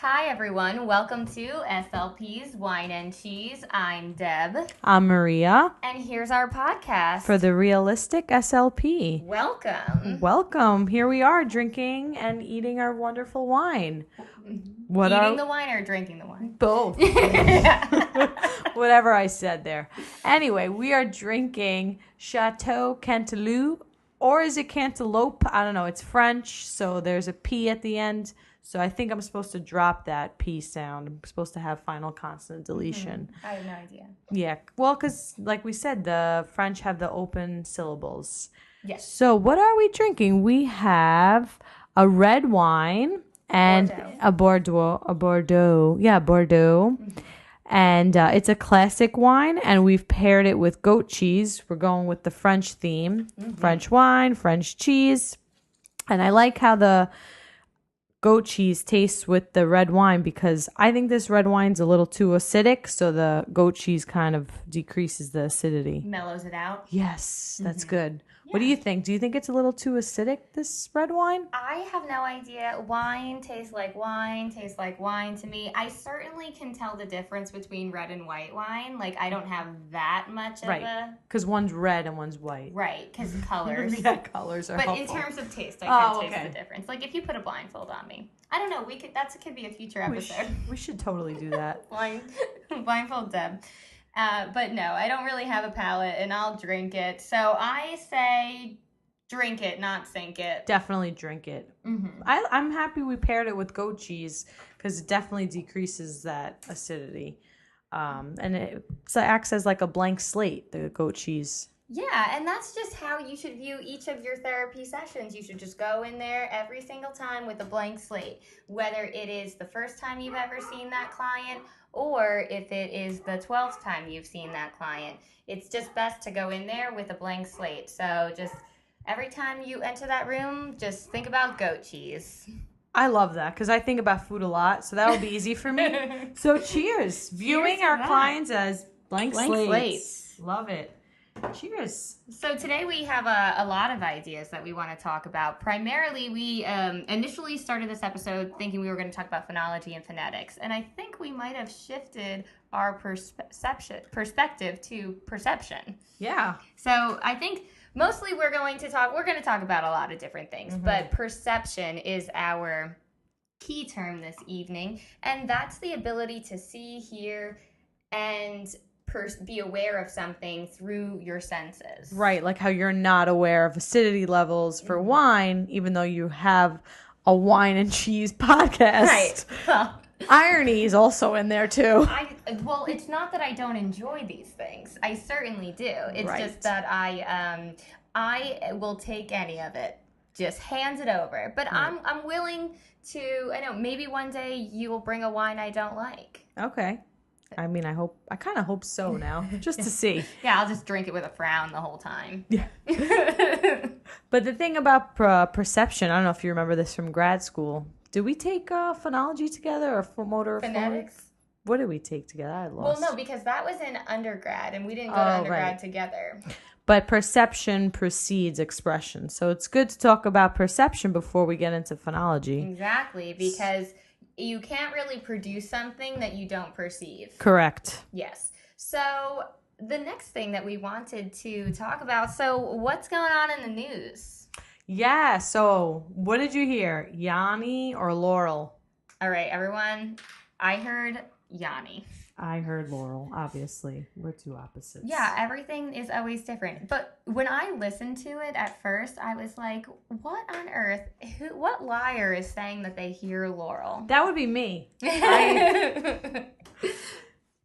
Hi, everyone. Welcome to SLP's Wine and Cheese. I'm Deb. I'm Maria. And here's our podcast. For the Realistic SLP. Welcome. Welcome. Here we are drinking and eating our wonderful wine. Eating the wine or drinking the wine? Both. Whatever I said there. Anyway, we are drinking Chateau Canteloup, or is it Canteloup? I don't know. It's French, so there's a P at the end. So I think I'm supposed to drop that P sound. I'm supposed to have final consonant deletion. I have no idea. Yeah. Well, because like we said, the French have the open syllables. Yes. So what are we drinking? We have a red wine and Bordeaux. a Bordeaux. Yeah, Bordeaux. Mm-hmm. And it's a classic wine, and we've paired it with goat cheese. We're going with the French theme. Mm-hmm. French wine, French cheese. And I like how the goat cheese tastes with the red wine because I think this red wine's a little too acidic, so the goat cheese kind of decreases the acidity. Mellows it out. Yes, that's good. Yeah. What do you think? Do you think it's a little too acidic, this red wine? I have no idea. Wine tastes like wine to me. I certainly can tell the difference between red and white wine. Like, I don't have that much of a... Because one's red and one's white. Right, because colors. Yeah, colors are helpful. But in terms of taste, I can taste the difference. Like, if you put a blindfold on me. I don't know. That could be a future episode. We should totally do that. Blindfold Deb. But no, I don't really have a palate, and I'll drink it. So I say drink it, not sink it. Definitely drink it. Mm-hmm. I'm happy we paired it with goat cheese because it definitely decreases that acidity. And it acts as like a blank slate, the goat cheese. Yeah, and that's just how you should view each of your therapy sessions. You should just go in there every single time with a blank slate, whether it is the first time you've ever seen that client or if it is the 12th time you've seen that client. It's just best to go in there with a blank slate. So just every time you enter that room, just think about goat cheese. I love that because I think about food a lot, so that will be easy for me. So cheers. Viewing our clients as blank slates. Love it. Cheers. So today we have a lot of ideas that we want to talk about. Primarily, we initially started this episode thinking we were going to talk about phonology and phonetics. And I think we might have shifted our perspective to perception. Yeah. So I think mostly we're going to talk about a lot of different things. Mm-hmm. But perception is our key term this evening. And that's the ability to see, hear, and be aware of something through your senses. Right, like how you're not aware of acidity levels for wine, even though you have a wine and cheese podcast. Right. Well, irony is also in there too. Well, it's not that I don't enjoy these things. I certainly do. It's just that I will take any of it. Just hands it over. But I'm willing to. I know maybe one day you will bring a wine I don't like. Okay. I mean, I kind of hope so now, just to see. Yeah, I'll just drink it with a frown the whole time. Yeah. But the thing about perception, I don't know if you remember this from grad school. Did we take phonology together or motor phonetics? What did we take together? I lost. Well, no, because that was in undergrad, and we didn't go to undergrad together. But perception precedes expression. So it's good to talk about perception before we get into phonology. Exactly, because you can't really produce something that you don't perceive. Correct. Yes. So the next thing that we wanted to talk about, so what's going on in the news? Yeah, so what did you hear? Yanny or Laurel? All right, everyone. I heard Yanny. I heard Laurel, obviously. We're two opposites. Yeah, everything is always different. But when I listened to it at first, I was like, what on earth? What liar is saying that they hear Laurel? That would be me.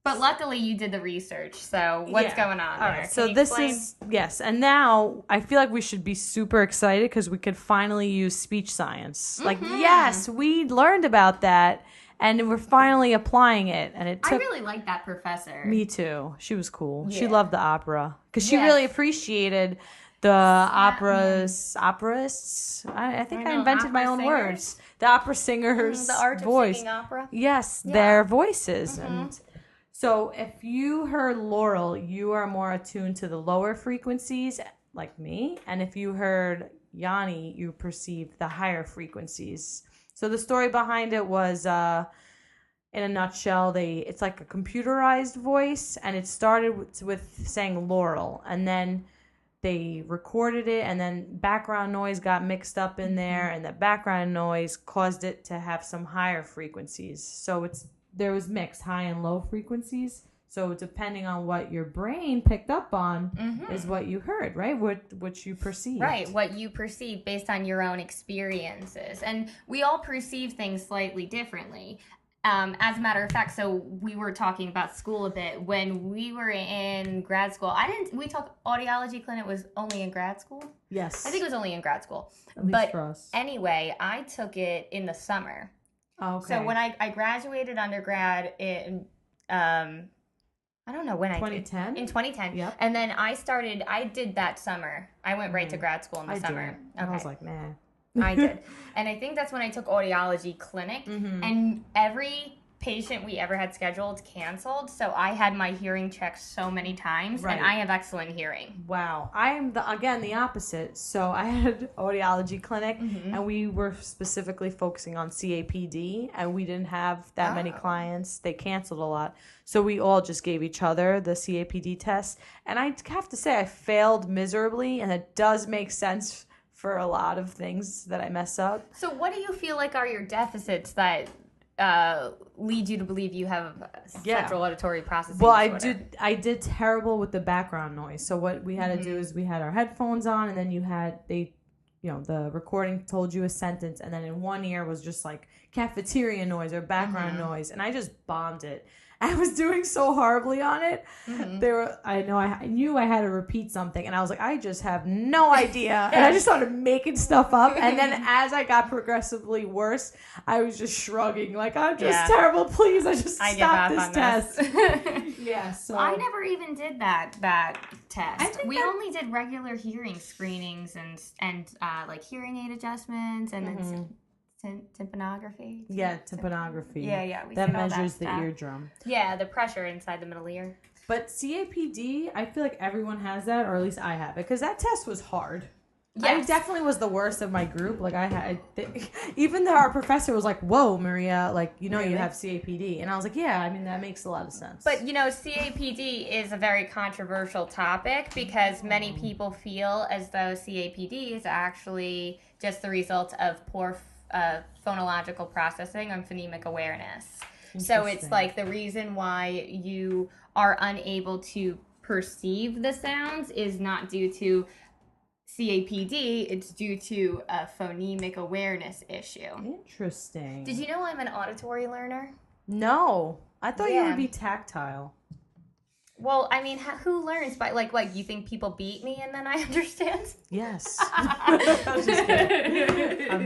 But luckily you did the research, so what's going on there? All right, so this is, yes, and now I feel like we should be super excited because we could finally use speech science. Mm-hmm. Like, yes, we learned about that. And we're finally applying it. And it took... I really like that professor. Me too. She was cool. Yeah. She loved the opera. Because she really appreciated the operists. I think I invented my own words. The opera singers' the art voice. Of singing opera. Yes, their voices. Mm-hmm. And so if you heard Laurel, you are more attuned to the lower frequencies, like me. And if you heard Yanny, you perceived the higher frequencies. So the story behind it was in a nutshell, it's like a computerized voice, and it started with saying Laurel, and then they recorded it, and then background noise got mixed up in there, and the background noise caused it to have some higher frequencies. So there was mixed high and low frequencies. So depending on what your brain picked up on is what you heard, right? What you perceived. Right, what you perceive based on your own experiences. And we all perceive things slightly differently. As a matter of fact, so we were talking about school a bit. When we were in grad school, we talked audiology clinic was only in grad school? Yes. I think it was only in grad school. At least for us. Anyway, I took it in the summer. Okay. So when I graduated undergrad in, I don't know when 2010? In 2010. Yep. And then I did that summer. I went right to grad school in the summer. Okay. I was like, nah. I did. And I think that's when I took audiology clinic. And every patient we ever had scheduled canceled. So I had my hearing checked so many times. Right. And I have excellent hearing. Wow. I am, the opposite. So I had audiology clinic, and we were specifically focusing on CAPD, and we didn't have that many clients. They canceled a lot. So we all just gave each other the CAPD test. And I have to say I failed miserably, and it does make sense for a lot of things that I mess up. So what do you feel like are your deficits that lead you to believe you have central auditory processing disorder? I did terrible with the background noise. So what we had to do is we had our headphones on, and then the recording told you a sentence, and then in one ear was just like cafeteria noise or background noise, and I just bombed it. I was doing so horribly on it. I knew I had to repeat something, and I was like, I just have no idea. And I just started making stuff up. And then as I got progressively worse, I was just shrugging, like, I'm just terrible. Please, stop this test. Yeah, so I never even did that test. We only did regular hearing screenings and like hearing aid adjustments and then tympanography. Yeah, tympanography. Yeah. That measures the eardrum. Yeah, the pressure inside the middle ear. But CAPD, I feel like everyone has that, or at least I have it, because that test was hard. Yes. I definitely was the worst of my group. Like even though our professor was like, "Whoa, Maria, like you know really? You have CAPD," and I was like, "Yeah, I mean that makes a lot of sense." But CAPD is a very controversial topic because many people feel as though CAPD is actually just the result of poor phonological processing and phonemic awareness. So it's like the reason why you are unable to perceive the sounds is not due to CAPD, it's due to a phonemic awareness issue. Interesting. Did you know I'm an auditory learner? No. I thought you would be tactile. Well, I mean, who learns by, like, you think people beat me and then I understand? Yes. I'm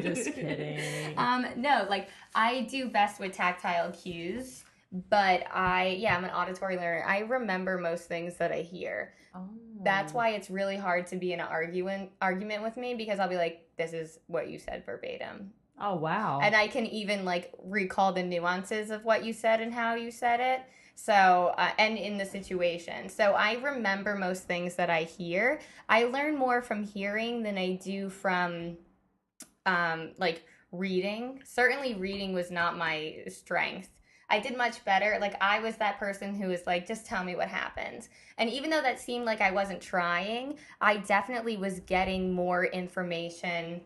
just kidding. No, like, I do best with tactile cues, but I'm an auditory learner. I remember most things that I hear. Oh. That's why it's really hard to be in an argument with me, because I'll be like, this is what you said verbatim. Oh, wow. And I can even, like, recall the nuances of what you said and how you said it. So, and in the situation. So I remember most things that I hear. I learn more from hearing than I do from, like, reading. Certainly reading was not my strength. I did much better. Like, I was that person who was like, just tell me what happened. And even though that seemed like I wasn't trying, I definitely was getting more information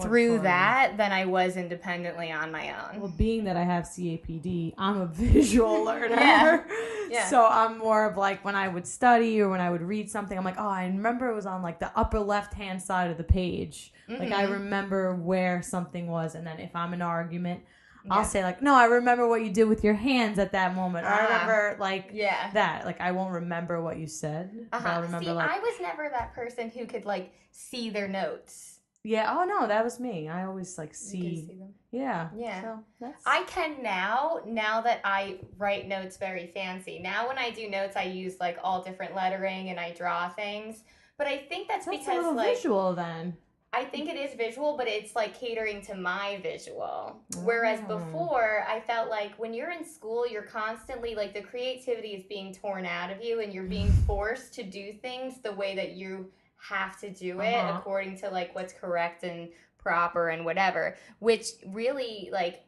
through that than I was independently on my own. Well, being that I have CAPD, I'm a visual learner. Yeah. So I'm more of like when I would study or when I would read something, I'm like, oh, I remember it was on like the upper left-hand side of the page. Mm-hmm. Like I remember where something was. And then if I'm in an argument, I'll say like, no, I remember what you did with your hands at that moment. Or I remember like that. Like I won't remember what you said. But I'll remember I was never that person who could like see their notes. Yeah. Oh no, that was me. I always like see. You can see them. Yeah. Yeah. So I can now that I write notes very fancy. Now when I do notes, I use like all different lettering and I draw things. But I think that's because a little like visual then. I think it is visual, but it's like catering to my visual. Whereas before, I felt like when you're in school, you're constantly like the creativity is being torn out of you and you're being forced to do things the way that you have to do it according to like what's correct and proper and whatever, which really like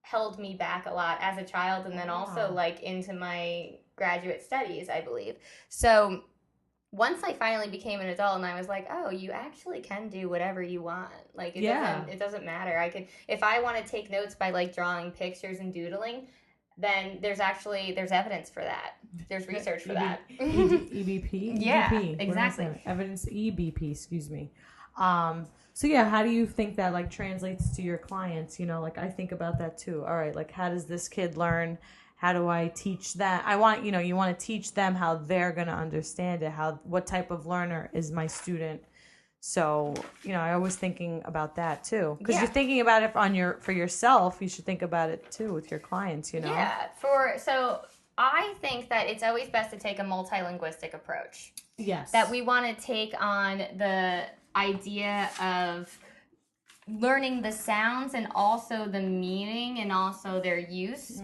held me back a lot as a child, and then also like into my graduate studies, I believe. So once I finally became an adult and I was like, oh, you actually can do whatever you want. Like it doesn't matter. I could, if I want to take notes by like drawing pictures and doodling, then there's evidence for that. There's research for that. EBP? Yeah, EBP. exactly. Evidence, EBP, excuse me. So yeah, how do you think that like translates to your clients? You know, like I think about that too. All right, like how does this kid learn? How do I teach that? I want, you know, you want to teach them how they're going to understand it. What type of learner is my student? So, you know, I always thinking about that too. Because you're thinking about it for yourself. You should think about it too with your clients, you know? Yeah. So I think that it's always best to take a multilinguistic approach. Yes. That we want to take on the idea of learning the sounds and also the meaning and also their use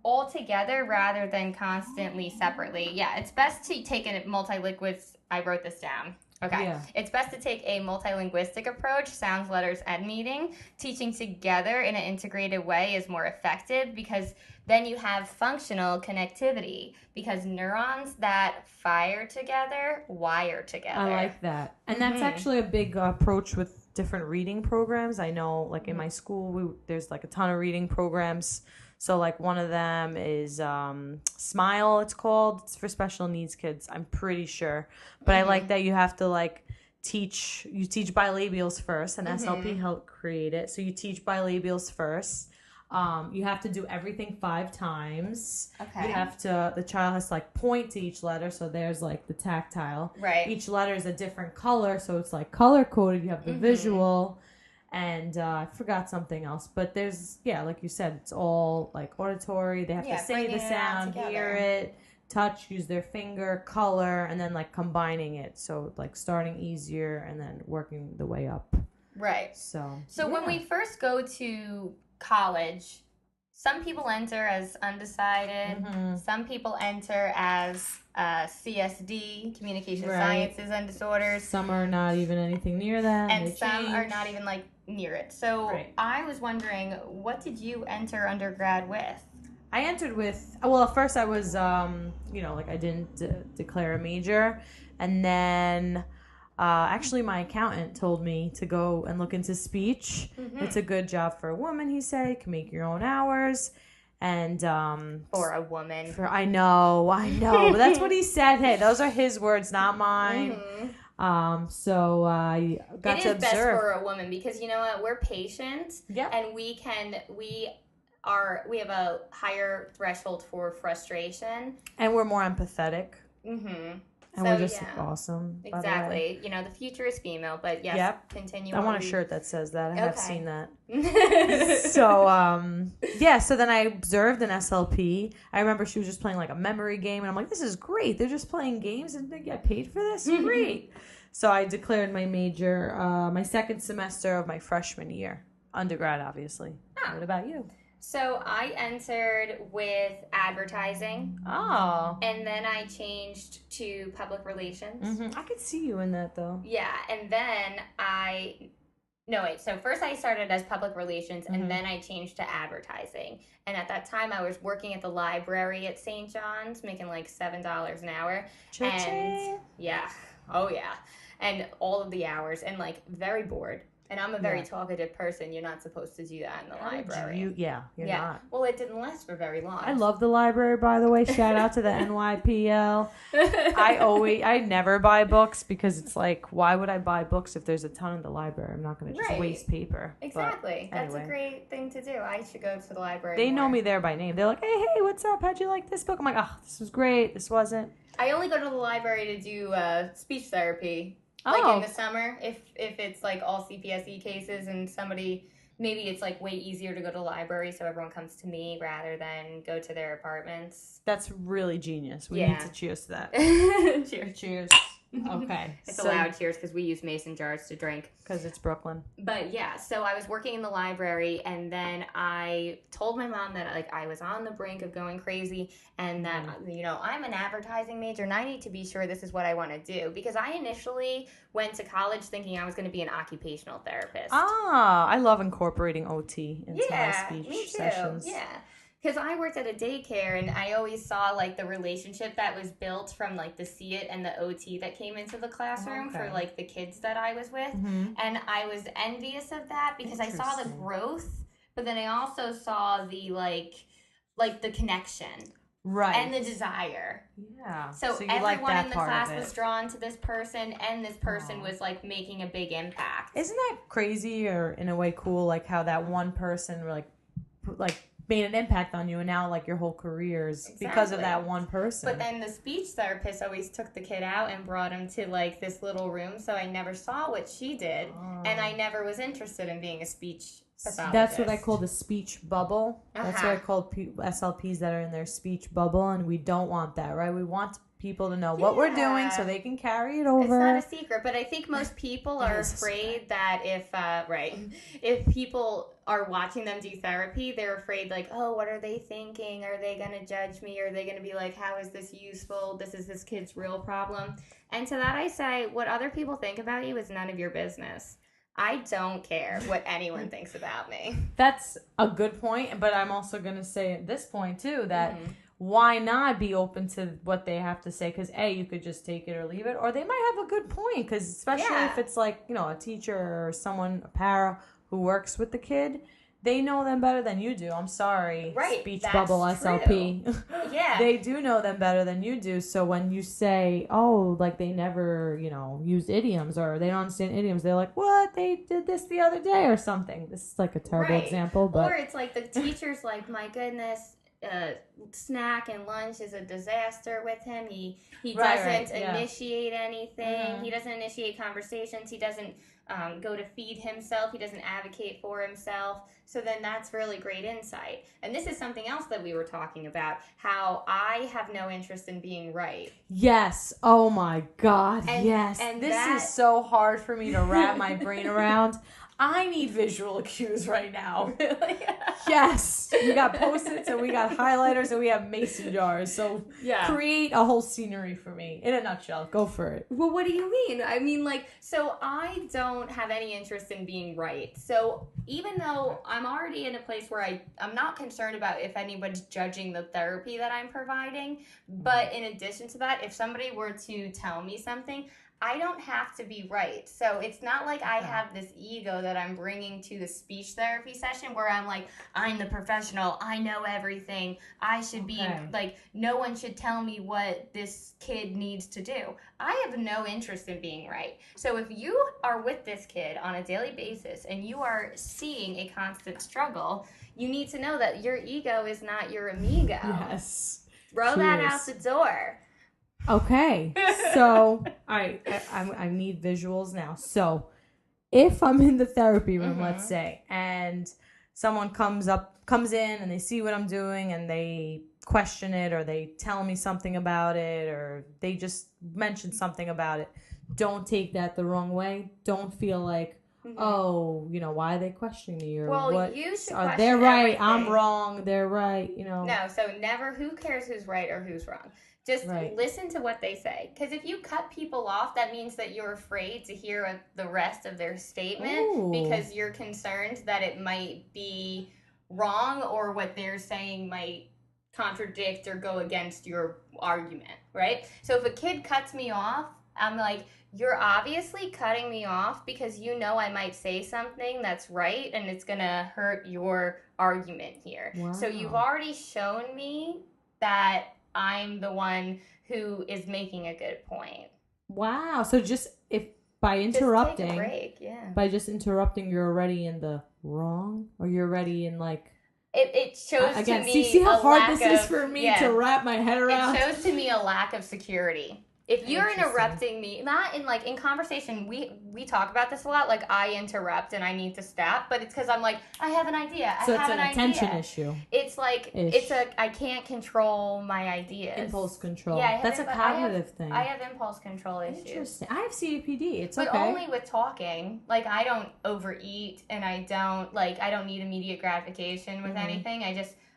all together rather than constantly separately. Yeah, it's best to take a multilingual. I wrote this down. Okay. Yeah. It's best to take a multilinguistic approach, sounds, letters, and meaning. Teaching together in an integrated way is more effective because then you have functional connectivity because neurons that fire together wire together. I like that. And that's actually a big approach with different reading programs. I know like in my school, there's like a ton of reading programs. So like one of them is Smile, it's called. It's for special needs kids, I'm pretty sure. But I like that you have to like teach bilabials first, and SLP helped create it. So you teach bilabials first. You have to do everything 5 times. Okay. The child has to like point to each letter. So there's like the tactile. Right. Each letter is a different color. So it's like color coded. You have the visual. And I forgot something else. But there's, like you said, it's all like auditory. They have to say the sound, hear it, touch, use their finger, color, and then like combining it. So like starting easier and then working the way up. Right. So when we first go to college, some people enter as undecided. Some people enter as CSD, communication sciences and disorders. Some are not even anything near that. And some are not even like near it. So I was wondering, what did you enter undergrad with? I entered with, well, at first I was, like I didn't declare a major. And then actually my accountant told me to go and look into speech. It's a good job for a woman, he said. You can make your own hours. And for a woman. I know. But that's what he said. Hey, those are his words, not mine. So I got to observe. It is best for a woman because you know what? We're patient. Yeah. And we have a higher threshold for frustration. And we're more empathetic. And we're just awesome. Exactly. You know, the future is female, but yes, continue. I want a shirt that says that. I have seen that. So, so then I observed an SLP. I remember she was just playing like a memory game, and I'm like, this is great. They're just playing games and they get paid for this? Great. So I declared my major my second semester of my freshman year. Undergrad, obviously. What about you? So I entered with advertising. Oh. And then I changed to public relations. I could see you in that, though. Yeah, and then so first I started as public relations, and then I changed to advertising. And at that time, I was working at the library at St. John's, making like $7 an hour. Cha-ching. And yeah, and all of the hours, and like very bored. And I'm a very talkative person. You're not supposed to do that in the library. You're not. Well, it didn't last for very long. I love the library, by the way. Shout out to the NYPL. I never buy books because it's like, why would I buy books if there's a ton in the library? I'm not going to just waste paper. Exactly. That's a great thing to do. I should go to the library They know me there by name. They're like, hey, what's up? How'd you like this book? I'm like, this was great. This wasn't. I only go to the library to do speech therapy. Like in the summer, if it's like all CPSE cases and maybe it's like way easier to go to the library so everyone comes to me rather than go to their apartments. That's really genius. We need to cheers to that. Cheers. Cheers. Okay. It's a loud cheers because we use mason jars to drink. Because it's Brooklyn. But yeah, so I was working in the library, and then I told my mom that like I was on the brink of going crazy, and that I'm an advertising major, and I need to be sure this is what I want to do, because I initially went to college thinking I was going to be an occupational therapist. I love incorporating OT into my speech me too. sessions. Yeah. Because I worked at a daycare, and I always saw like the relationship that was built from like the see it and the OT that came into the classroom for like the kids that I was with. And I was envious of that because I saw the growth, but then I also saw the like the connection. Right. And the desire. Yeah. So everyone in the class was drawn to this person, and this person was like making a big impact. Isn't that crazy, or in a way cool, like how that one person like made an impact on you, and now like your whole career is because of that one person. But then the speech therapist always took the kid out and brought him to like this little room, so I never saw what she did, and I never was interested in being a speech pathologist. That's what I call the speech bubble. That's what I call SLPs that are in their speech bubble, and we don't want that, right? We want people to know what we're doing so they can carry it over. It's not a secret, but I think most people are afraid that if people are watching them do therapy, they're afraid like, oh, what are they thinking? Are they going to judge me? Are they going to be like, how is this useful? This is this kid's real problem. And to that I say, what other people think about you is none of your business. I don't care what anyone thinks about me. That's a good point, but I'm also going to say at this point too that why not be open to what they have to say? Because you could just take it or leave it, or they might have a good point. Because especially if it's like a teacher or someone, a para who works with the kid, they know them better than you do. I'm sorry, speech bubble SLP. Yeah, they do know them better than you do. So when you say, oh, like they never, use idioms, or they don't understand idioms, they're like, what? They did this the other day or something. This is like a terrible example, but or it's like the teacher's like, my goodness. Snack and lunch is a disaster with him. He doesn't initiate anything. He doesn't initiate conversations. He doesn't go to feed himself. He doesn't advocate for himself. So then that's really great insight. And this is something else that we were talking about, how I have no interest in being right. Yes. Oh my God. Yes. And this is so hard for me to wrap my brain around. I need visual cues right now. Really? Yes. We got Post-its and we got highlighters and we have mason jars. So create a whole scenery for me. In a nutshell. Go for it. Well, what do you mean? I mean, so I don't have any interest in being right. So even though I'm already in a place where I'm not concerned about if anybody's judging the therapy that I'm providing, but in addition to that, if somebody were to tell me something, I don't have to be right. So it's not like I have this ego that I'm bringing to the speech therapy session where I'm like, I'm the professional. I know everything. I should be like, no one should tell me what this kid needs to do. I have no interest in being right. So if you are with this kid on a daily basis and you are seeing a constant struggle, you need to know that your ego is not your amigo. Yes. Throw that out the door. Okay, so I need visuals now. So if I'm in the therapy room, let's say, and someone comes in and they see what I'm doing and they question it, or they tell me something about it, or they just mention something about it, don't take that the wrong way. Don't feel like, oh, why are they questioning me? Or what? You should question they're right, everything. I'm wrong, they're right, No, so never, who cares who's right or who's wrong? Just listen to what they say. Because if you cut people off, that means that you're afraid to hear the rest of their statement because you're concerned that it might be wrong or what they're saying might contradict or go against your argument, right? So if a kid cuts me off, I'm like, you're obviously cutting me off because I might say something that's right and it's going to hurt your argument here. Wow. So you've already shown me that I'm the one who is making a good point. Wow. So by interrupting, just take a break, by just interrupting, you're already in the wrong, or you're already in like. It shows again, to me see how hard this is for me to wrap my head around. It shows to me a lack of security. If you're interrupting me, not in like in conversation, we talk about this a lot. Like I interrupt and I need to stop, but it's because I'm like I have an idea. So it's an attention issue. It's like I can't control my ideas. Impulse control. Yeah, that's a cognitive thing. I have impulse control issues. Interesting. I have CAPD. It's but okay. But only with talking. Like I don't overeat and I don't need immediate gratification with anything.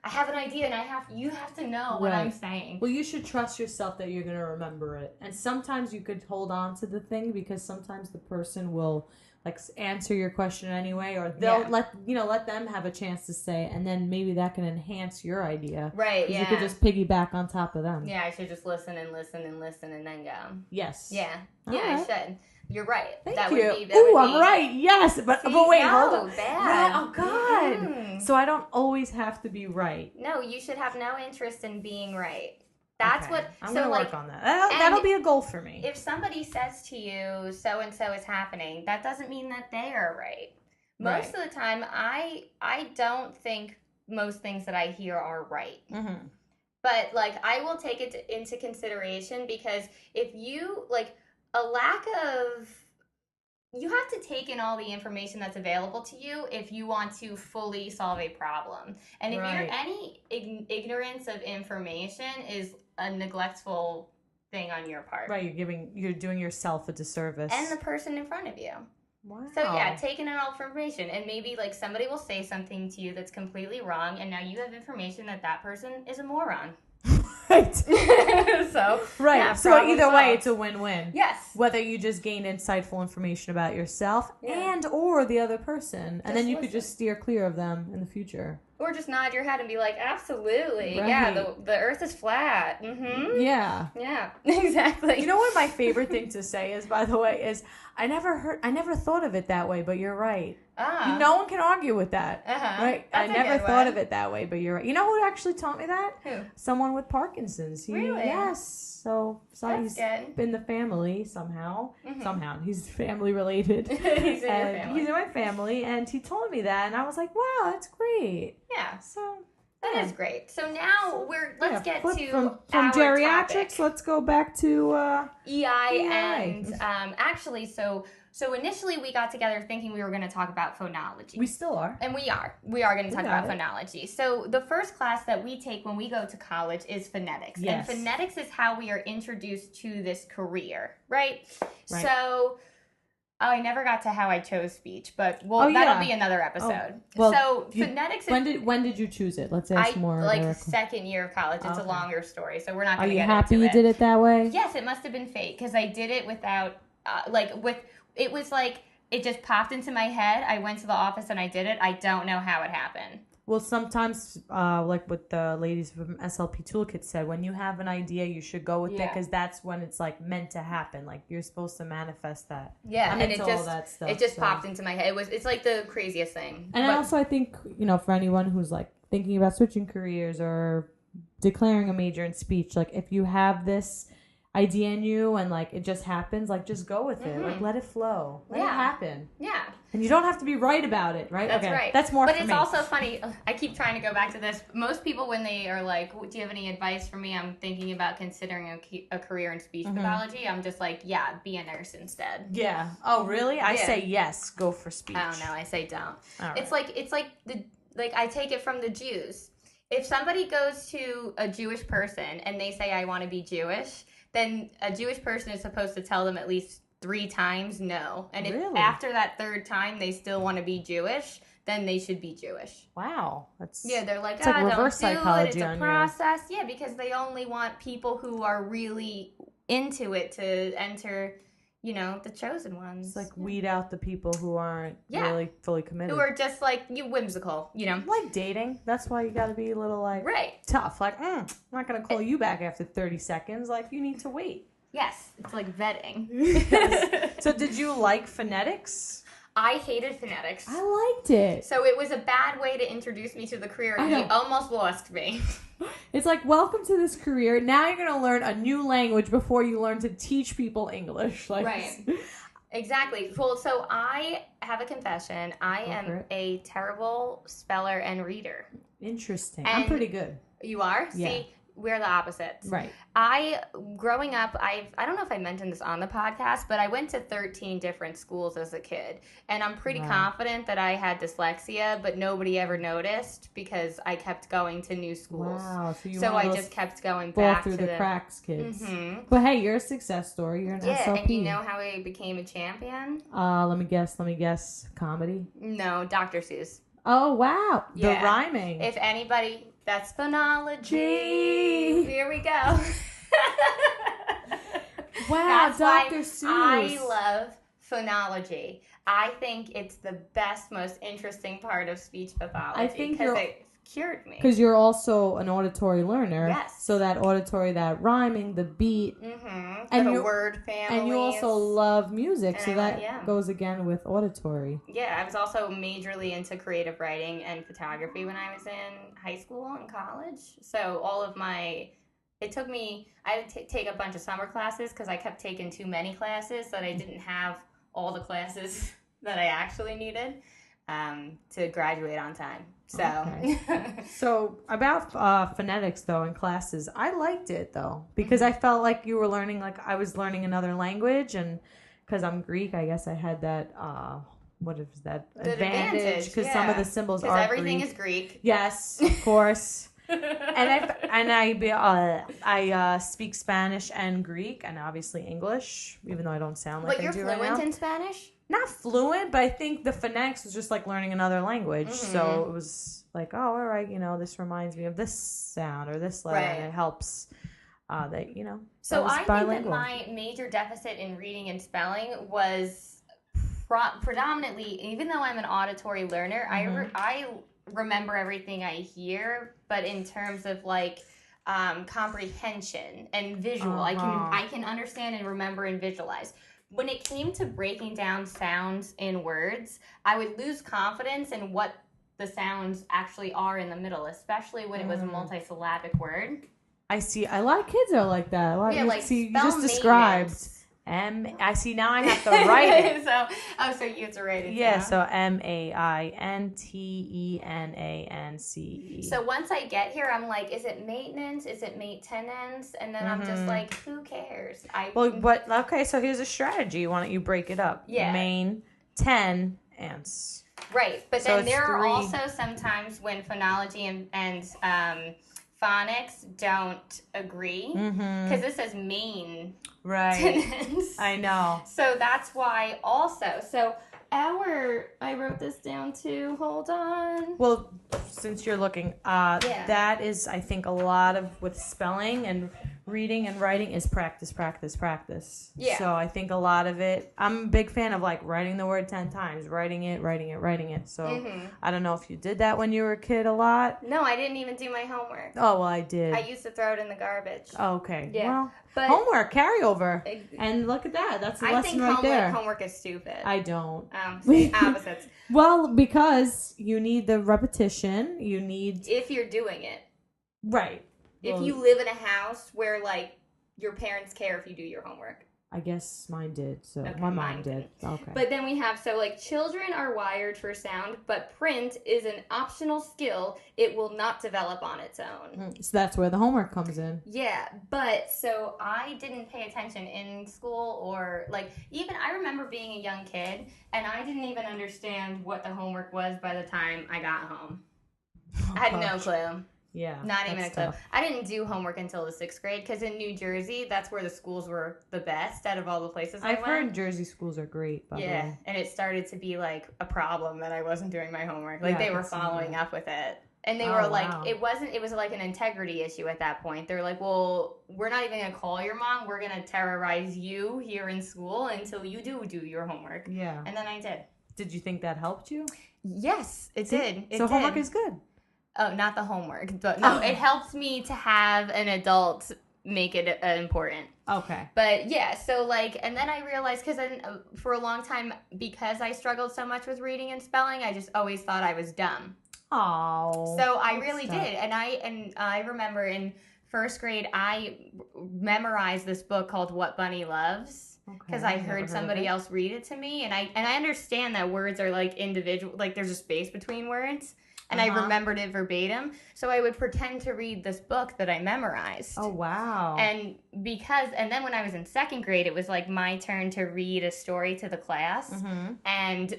I have an idea and you have to know what I'm saying. Well, you should trust yourself that you're going to remember it. And sometimes you could hold on to the thing because sometimes the person will like answer your question anyway, or they'll let them have a chance to say, and then maybe that can enhance your idea. Right, yeah. You could just piggyback on top of them. Yeah, I should just listen and listen and listen and then go. Yes. Yeah. I should. You're right. Thank you. Ooh, I'm right. Yes. But wait, hold on. Bad. Oh, God. So I don't always have to be right. No, you should have no interest in being right. That's what... I'm going to work on that. That'll be a goal for me. If somebody says to you, so-and-so is happening, that doesn't mean that they are right. Most of the time, I don't think most things that I hear are right. Mm-hmm. But, like, I will take it into consideration because if you, like... you have to take in all the information that's available to you if you want to fully solve a problem. And if any ignorance of information is a neglectful thing on your part. Right, you're doing yourself a disservice. And the person in front of you. Wow. So yeah, taking in all information, and maybe like somebody will say something to you that's completely wrong, and now you have information that person is a moron. Right. So yeah, so either way it's a win-win. Yes. Whether you just gain insightful information about yourself and or the other person, and then you could just steer clear of them in the future. Or just nod your head and be like, absolutely. Right. Yeah, the earth is flat. Mm-hmm. Yeah. Yeah, exactly. You know what my favorite thing to say is, by the way, is I never thought of it that way, but you're right. No one can argue with that. Right? I never thought of it that way, but you're right. You know who actually taught me that? Who? Someone with Parkinson's. Really? Yes. So he's in the family somehow. Mm-hmm. Somehow. He's family related. He's in your family. He's in my family, and he told me that, and I was like, wow, that's great. Yeah. So... That is great. So now let's get to from our geriatrics. Topic. Let's go back to EI. And actually, so initially we got together thinking we were going to talk about phonology. We still are, and we are going to talk about phonology. So the first class that we take when we go to college is phonetics, and phonetics is how we are introduced to this career, right? So. Oh, I never got to how I chose speech, but that'll be another episode. Phonetics. When did you choose it? Let's ask more. Second year of college. It's a longer story, so we're not going to get into it. Are you happy you did it that way? Yes, it must have been fate because I did it without it was like it just popped into my head. I went to the office and I did it. I don't know how it happened. Well, sometimes, like what the ladies from SLP Toolkit said, when you have an idea, you should go with it because that's when it's like meant to happen. Like you're supposed to manifest that. Yeah, and it just popped into my head. It's like the craziest thing. And also, I think for anyone who's like thinking about switching careers or declaring a major in speech, like if you have this idea in you and like it just happens, like just go with it. Like let it flow. Let it happen. Yeah. And you don't have to be right about it, right? That's right. That's more But for it's me. also funny. I keep trying to go back to this. Most people, when they are like, do you have any advice for me? I'm thinking about considering a career in speech pathology. I'm just like, be a nurse instead. Yeah. Oh, really? I say yes, go for speech. I don't know. I say don't. All right. It's like I take it from the Jews. If somebody goes to a Jewish person and they say, I want to be Jewish, then a Jewish person is supposed to tell them at least 3 times no. And if after that 3rd time they still want to be Jewish, then they should be Jewish. Wow. They're like, it's like reverse don't do psychology it. It's a process. Yeah, because they only want people who are really into it to enter, the chosen ones. It's like weed out the people who aren't really fully committed. Who are just like whimsical, Like dating. That's why you got to be a little like tough. Like, I'm not going to call you back after 30 seconds. Like, you need to wait. Yes. It's like vetting. Yes. So did you like phonetics? I hated phonetics. I liked it. So it was a bad way to introduce me to the career, and you almost lost me. It's like, welcome to this career. Now you're going to learn a new language before you learn to teach people English. Right. Exactly. Well, so I have a confession. I am a terrible speller and reader. Interesting. I'm pretty good. You are? Yeah. See, we're the opposites. Right. Growing up, I don't know if I mentioned this on the podcast, but I went to 13 different schools as a kid. And I'm pretty confident that I had dyslexia, but nobody ever noticed because I kept going to new schools. Wow. So I just kept going back through to the cracks, kids. Mm-hmm. But hey, you're a success story. You're an SLP. Yeah, and you know how I became a champion? Let me guess. Comedy? No, Dr. Seuss. Oh, wow. Yeah. The rhyming. If anybody, that's phonology. Here we go. Wow, that's Dr. Seuss. I love phonology. I think it's the best, most interesting part of speech pathology. I think because it cured me. Because you're also an auditory learner. Yes. So that auditory, that rhyming, the beat. Mm-hmm. And the word family. And you also love music, so that yeah. goes again with auditory. Yeah, I was also majorly into creative writing and photography when I was in high school and college. So all of I had to take a bunch of summer classes because I kept taking too many classes that I didn't have all the classes that I actually needed to graduate on time. So, okay. So about phonetics though in classes, I liked it though because I felt like you were learning, like I was learning another language, and because I'm Greek, I guess I had that what is that advantage because some of the symbols are everything Greek. Is Greek. Yes, of course. and I speak Spanish and Greek and obviously English, even though I don't sound like I do right now. But you're fluent in Spanish? Not fluent, but I think the phonetics was just like learning another language. Mm-hmm. So it was like, oh, all right, this reminds me of this sound or this letter, and it helps that. So I think that my major deficit in reading and spelling was predominantly, even though I'm an auditory learner, mm-hmm. I remember everything I hear, but in terms of like comprehension and visual, I can understand and remember and visualize. When it came to breaking down sounds in words, I would lose confidence in what the sounds actually are in the middle, especially when it was a multisyllabic word. I see. A lot of kids are like that. You just described. I see. Now I have to write it. So you have to write it. Yeah. So maintenance. So once I get here, I'm like, is it maintenance? Is it maintenance? And then I'm just like, who cares? Okay. So here's a strategy. Why don't you break it up? Yeah. Main, 10, ants. Right, but then there are also sometimes when phonology and phonics don't agree because this says main. Right. I know. So that's why also. So I wrote this down too. Hold on. Well, since you're looking, that is, I think, a lot of with spelling and reading and writing is practice. Yeah. So I think a lot of it, I'm a big fan of like writing the word 10 times, writing it. So I don't know if you did that when you were a kid a lot. No, I didn't even do my homework. Oh, well, I did. I used to throw it in the garbage. Oh, okay. Yeah. Well, but homework, carryover. And look at that. That's the lesson right there. I think homework is stupid. I don't. Opposites. Well, because you need the repetition. You need... If you're doing it. Right. If you live in a house where, like, your parents care if you do your homework. I guess mine did. So my mom did. Okay. But then we have, children are wired for sound, but print is an optional skill. It will not develop on its own. So that's where the homework comes in. Yeah, but so I didn't pay attention in school or, even I remember being a young kid, and I didn't even understand what the homework was by the time I got home. I had no clue. Yeah. Not even a clue. I didn't do homework until the 6th grade because in New Jersey, that's where the schools were the best out of all the places I went. I've heard Jersey schools are great, by the way. And it started to be like a problem that I wasn't doing my homework. They were following up with it. And they were like, it was like an integrity issue at that point. They were like, well, we're not even going to call your mom. We're going to terrorize you here in school until you do your homework. Yeah. And then I did. Did you think that helped you? Yes, it did. Homework is good. Oh, not the homework. But no, it helps me to have an adult make it important. Okay. But yeah, so and then I realized, because for a long time, because I struggled so much with reading and spelling, I just always thought I was dumb. Oh. So I really did. And I remember in 1st grade, I memorized this book called What Bunny Loves. Because I heard somebody else read it to me. And I understand that words are individual, there's a space between words. and I remembered it verbatim. So I would pretend to read this book that I memorized. Oh, wow. And then when I was in second grade, it was like my turn to read a story to the class. And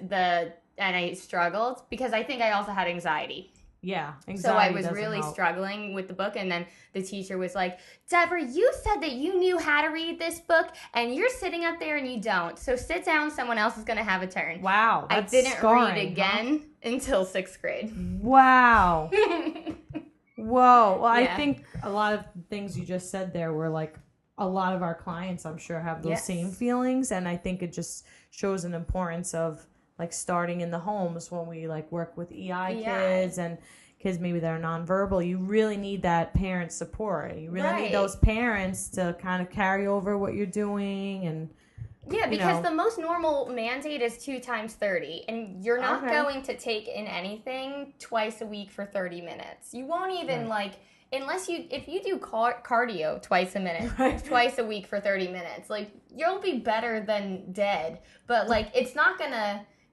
I struggled because I think I also had anxiety. Yeah, so I was really struggling with the book, and then the teacher was like, Deborah, you said that you knew how to read this book, and you're sitting up there and you don't. So sit down, someone else is going to have a turn. Wow, that's I didn't scarring, read again until 6th grade. Wow. Whoa. Well, I think a lot of things you just said there were like a lot of our clients, I'm sure, have those same feelings, and I think it just shows an importance of like starting in the homes when we like work with EI kids and kids maybe that are nonverbal. You really need that parent support. You really need those parents to kind of carry over what you're doing. And because the most normal mandate is 2 times 30, and you're not going to take in anything twice a week for 30 minutes. You won't even if you do cardio twice a week for 30 minutes, like you'll be better than dead. But like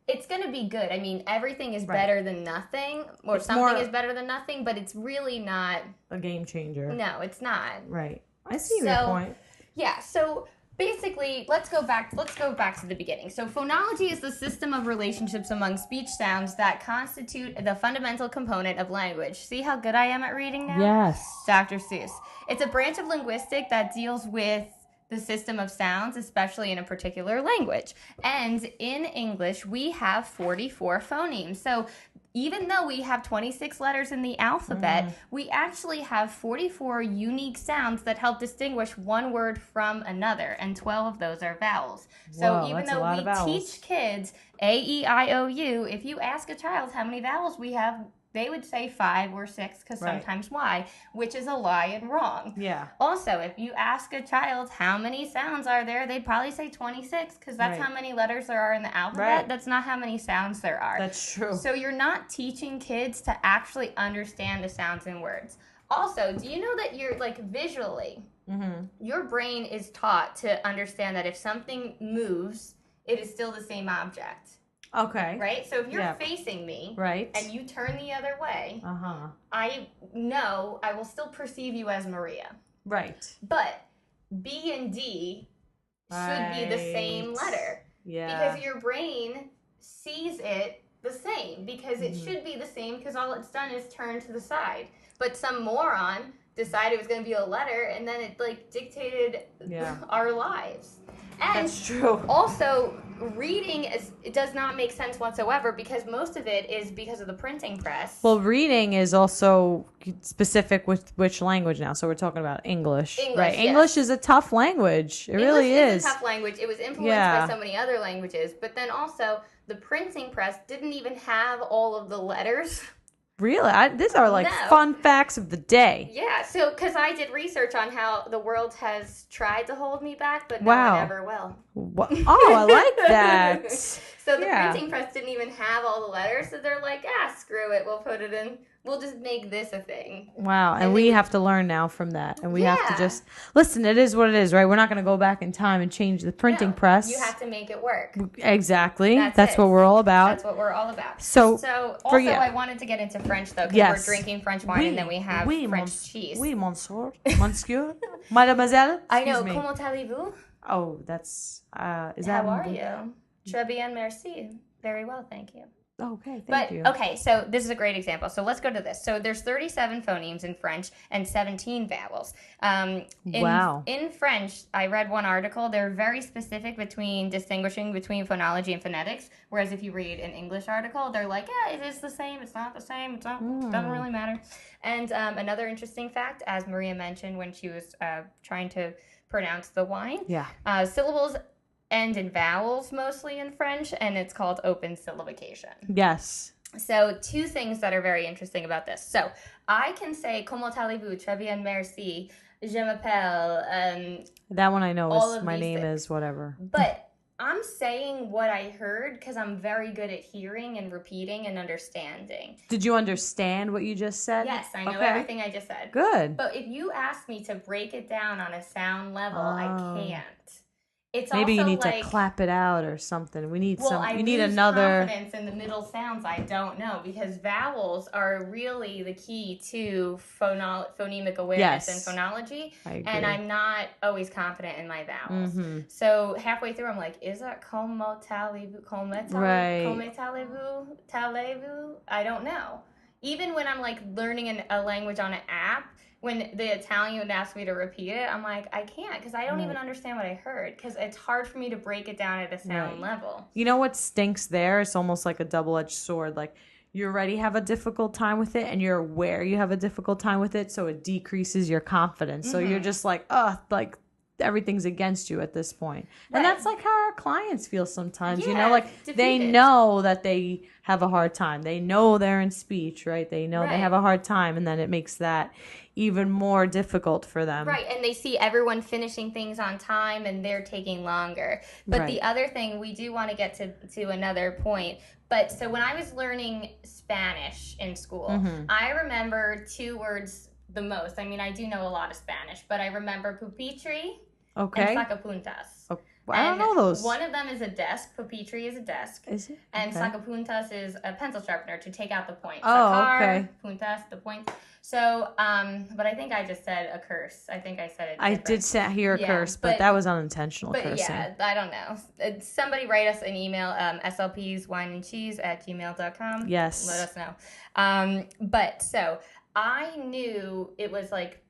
it's going to be good. I mean, everything is better than nothing, or something is better than nothing, but it's really not a game changer. No, it's not. Right. I see your point. Yeah, so basically, let's go back to the beginning. So phonology is the system of relationships among speech sounds that constitute the fundamental component of language. See how good I am at reading now? Yes. Dr. Seuss. It's a branch of linguistics that deals with the system of sounds, especially in a particular language. And in English, we have 44 phonemes. So even though we have 26 letters in the alphabet, we actually have 44 unique sounds that help distinguish one word from another, and 12 of those are vowels. So even though we teach kids A, E, I, O, U, if you ask a child how many vowels we have, they would say 5 or 6, because sometimes Y, which is a lie and wrong. Yeah. Also, if you ask a child how many sounds are there, they'd probably say 26, because that's how many letters there are in the alphabet. That's not how many sounds there are. That's true. So you're not teaching kids to actually understand the sounds in words. Also, do you know that you're like visually, your brain is taught to understand that if something moves, it is still the same object. Okay. Right? So if you're facing me and you turn the other way, I know I will still perceive you as Maria. Right. But B and D should be the same letter. Yeah. Because your brain sees it the same, because it should be the same, because all it's done is turn to the side. But some moron decided it was going to be a letter, and then it like dictated our lives. And that's true. Also, reading it does not make sense whatsoever, because most of it is because of the printing press. Well, reading is also specific with which language now. So we're talking about English right? Yes. English is a tough language. It really is. It's a tough language. It was influenced by so many other languages, but then also the printing press didn't even have all of the letters. Really? These are like fun facts of the day. Yeah, so because I did research on how the world has tried to hold me back, but no one ever will. Oh, I like that. So the printing press didn't even have all the letters, so they're like, screw it, we'll put it in. We'll just make this a thing. Wow, and we have to learn now from that. And we have to just, listen, it is what it is, right? We're not going to go back in time and change the printing press. You have to make it work. Exactly. That's what we're all about. That's what we're all about. So also, I wanted to get into French, though, because we're drinking French wine, and then we have French cheese. Oui, monsieur. Monsieur. Mademoiselle. I know. Comment allez-vous? Oh, that's, is that... How are you? Très bien, merci. Very well, thank you. Okay, thank you. Okay, so this is a great example. So let's go to this. So there's 37 phonemes in French and 17 vowels. In French, I read one article. They're very specific distinguishing between phonology and phonetics. Whereas if you read an English article, they're like, it is the same. It's not the same. It doesn't really matter. And another interesting fact, as Maria mentioned when she was trying to pronounce the wine, syllables end in vowels mostly in French, and it's called open syllabication. Yes. So 2 things that are very interesting about this. So I can say, comment allez-vous, très bien, merci, je m'appelle. That one I know is, my name is whatever. But I'm saying what I heard because I'm very good at hearing and repeating and understanding. Did you understand what you just said? Yes, I know everything I just said. Good. But if you ask me to break it down on a sound level, I can't. it's maybe you also need like, to clap it out or something. We need I you need lose another. confidence in the middle sounds. I don't know, because vowels are really the key to phonemic awareness and phonology. I agree. And I'm not always confident in my vowels. Mm-hmm. So halfway through, I'm like, is that como talevu? Talevu? I don't know. Even when I'm like learning a language on an app, when the Italian would ask me to repeat it, I'm like, I can't, because I don't even understand what I heard, because it's hard for me to break it down at a sound level. You know what stinks there? It's almost like a double-edged sword. Like, you already have a difficult time with it, and you're aware you have a difficult time with it, so it decreases your confidence. So you're just like, like everything's against you at this point. And that's like how our clients feel sometimes, you know, like defeated. They know that they have a hard time. They know they're in speech, right? They know they have a hard time, and then it makes that even more difficult for them. Right, and they see everyone finishing things on time and they're taking longer. But the other thing, we do want to get to another point. But so when I was learning Spanish in school, I remember 2 words the most. I mean, I do know a lot of Spanish, but I remember pupitre and sacapuntas. Oh, I don't know those. One of them is a desk. Pupitre is a desk. Is it? And sacapuntas is a pencil sharpener to take out the points. Oh, Puntas, the points. So, but I think I just said a curse. I think I said it different. I did hear a curse, but that was unintentional cursing. Yeah, I don't know. Somebody write us an email, slpswineandcheese@gmail.com. Yes. Let us know. But so I knew it was like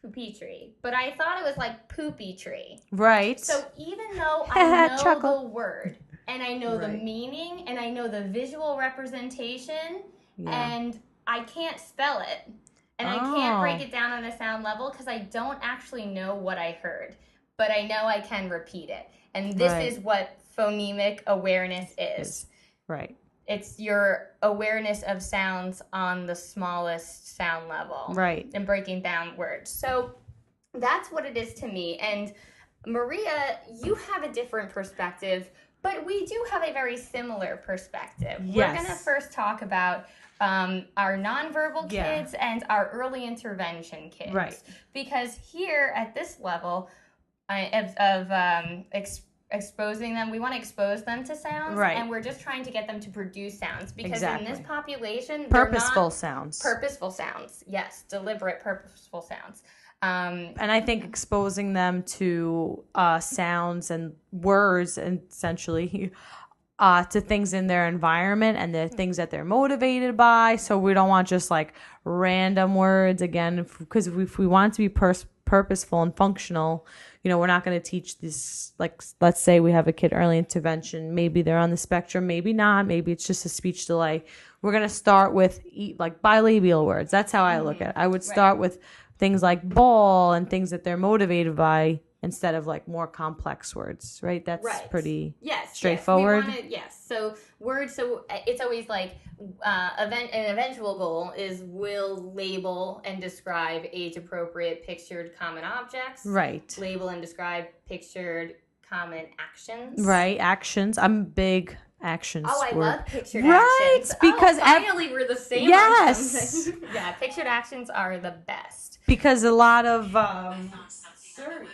pupitre, but I thought it was like poopy tree. Right. So even though I know the word and I know the meaning and I know the visual representation and I can't spell it and I can't break it down on a sound level because I don't actually know what I heard, but I know I can repeat it. And this is what phonemic awareness is. Right. It's your awareness of sounds on the smallest sound level. Right. And breaking down words. So that's what it is to me. And Maria, you have a different perspective, but we do have a very similar perspective. Yes. We're going to first talk about our nonverbal kids and our early intervention kids. Right. Because here at this level of exposing them, we want to expose them to sounds, and we're just trying to get them to produce sounds, because in this population, purposeful sounds, yes, deliberate purposeful sounds. And I think exposing them to sounds and words, and essentially to things in their environment and the things that they're motivated by. So we don't want just like random words, again, because if we want it to be purposeful and functional, you know, we're not going to teach this, like, let's say we have a kid early intervention, maybe they're on the spectrum, maybe not, maybe it's just a speech delay. We're going to start with like bilabial words. That's how I look at it. I would start with things like ball and things that they're motivated by, instead of like more complex words, right? That's pretty straightforward. So words, so it's always like an eventual goal is will label and describe age-appropriate pictured common objects. Right. Label and describe pictured common actions. Right, actions. I'm big actions. Oh, I love pictured Right, actions. because finally we're the same. Yes. Yeah, pictured actions are the best. Because a lot of Siri.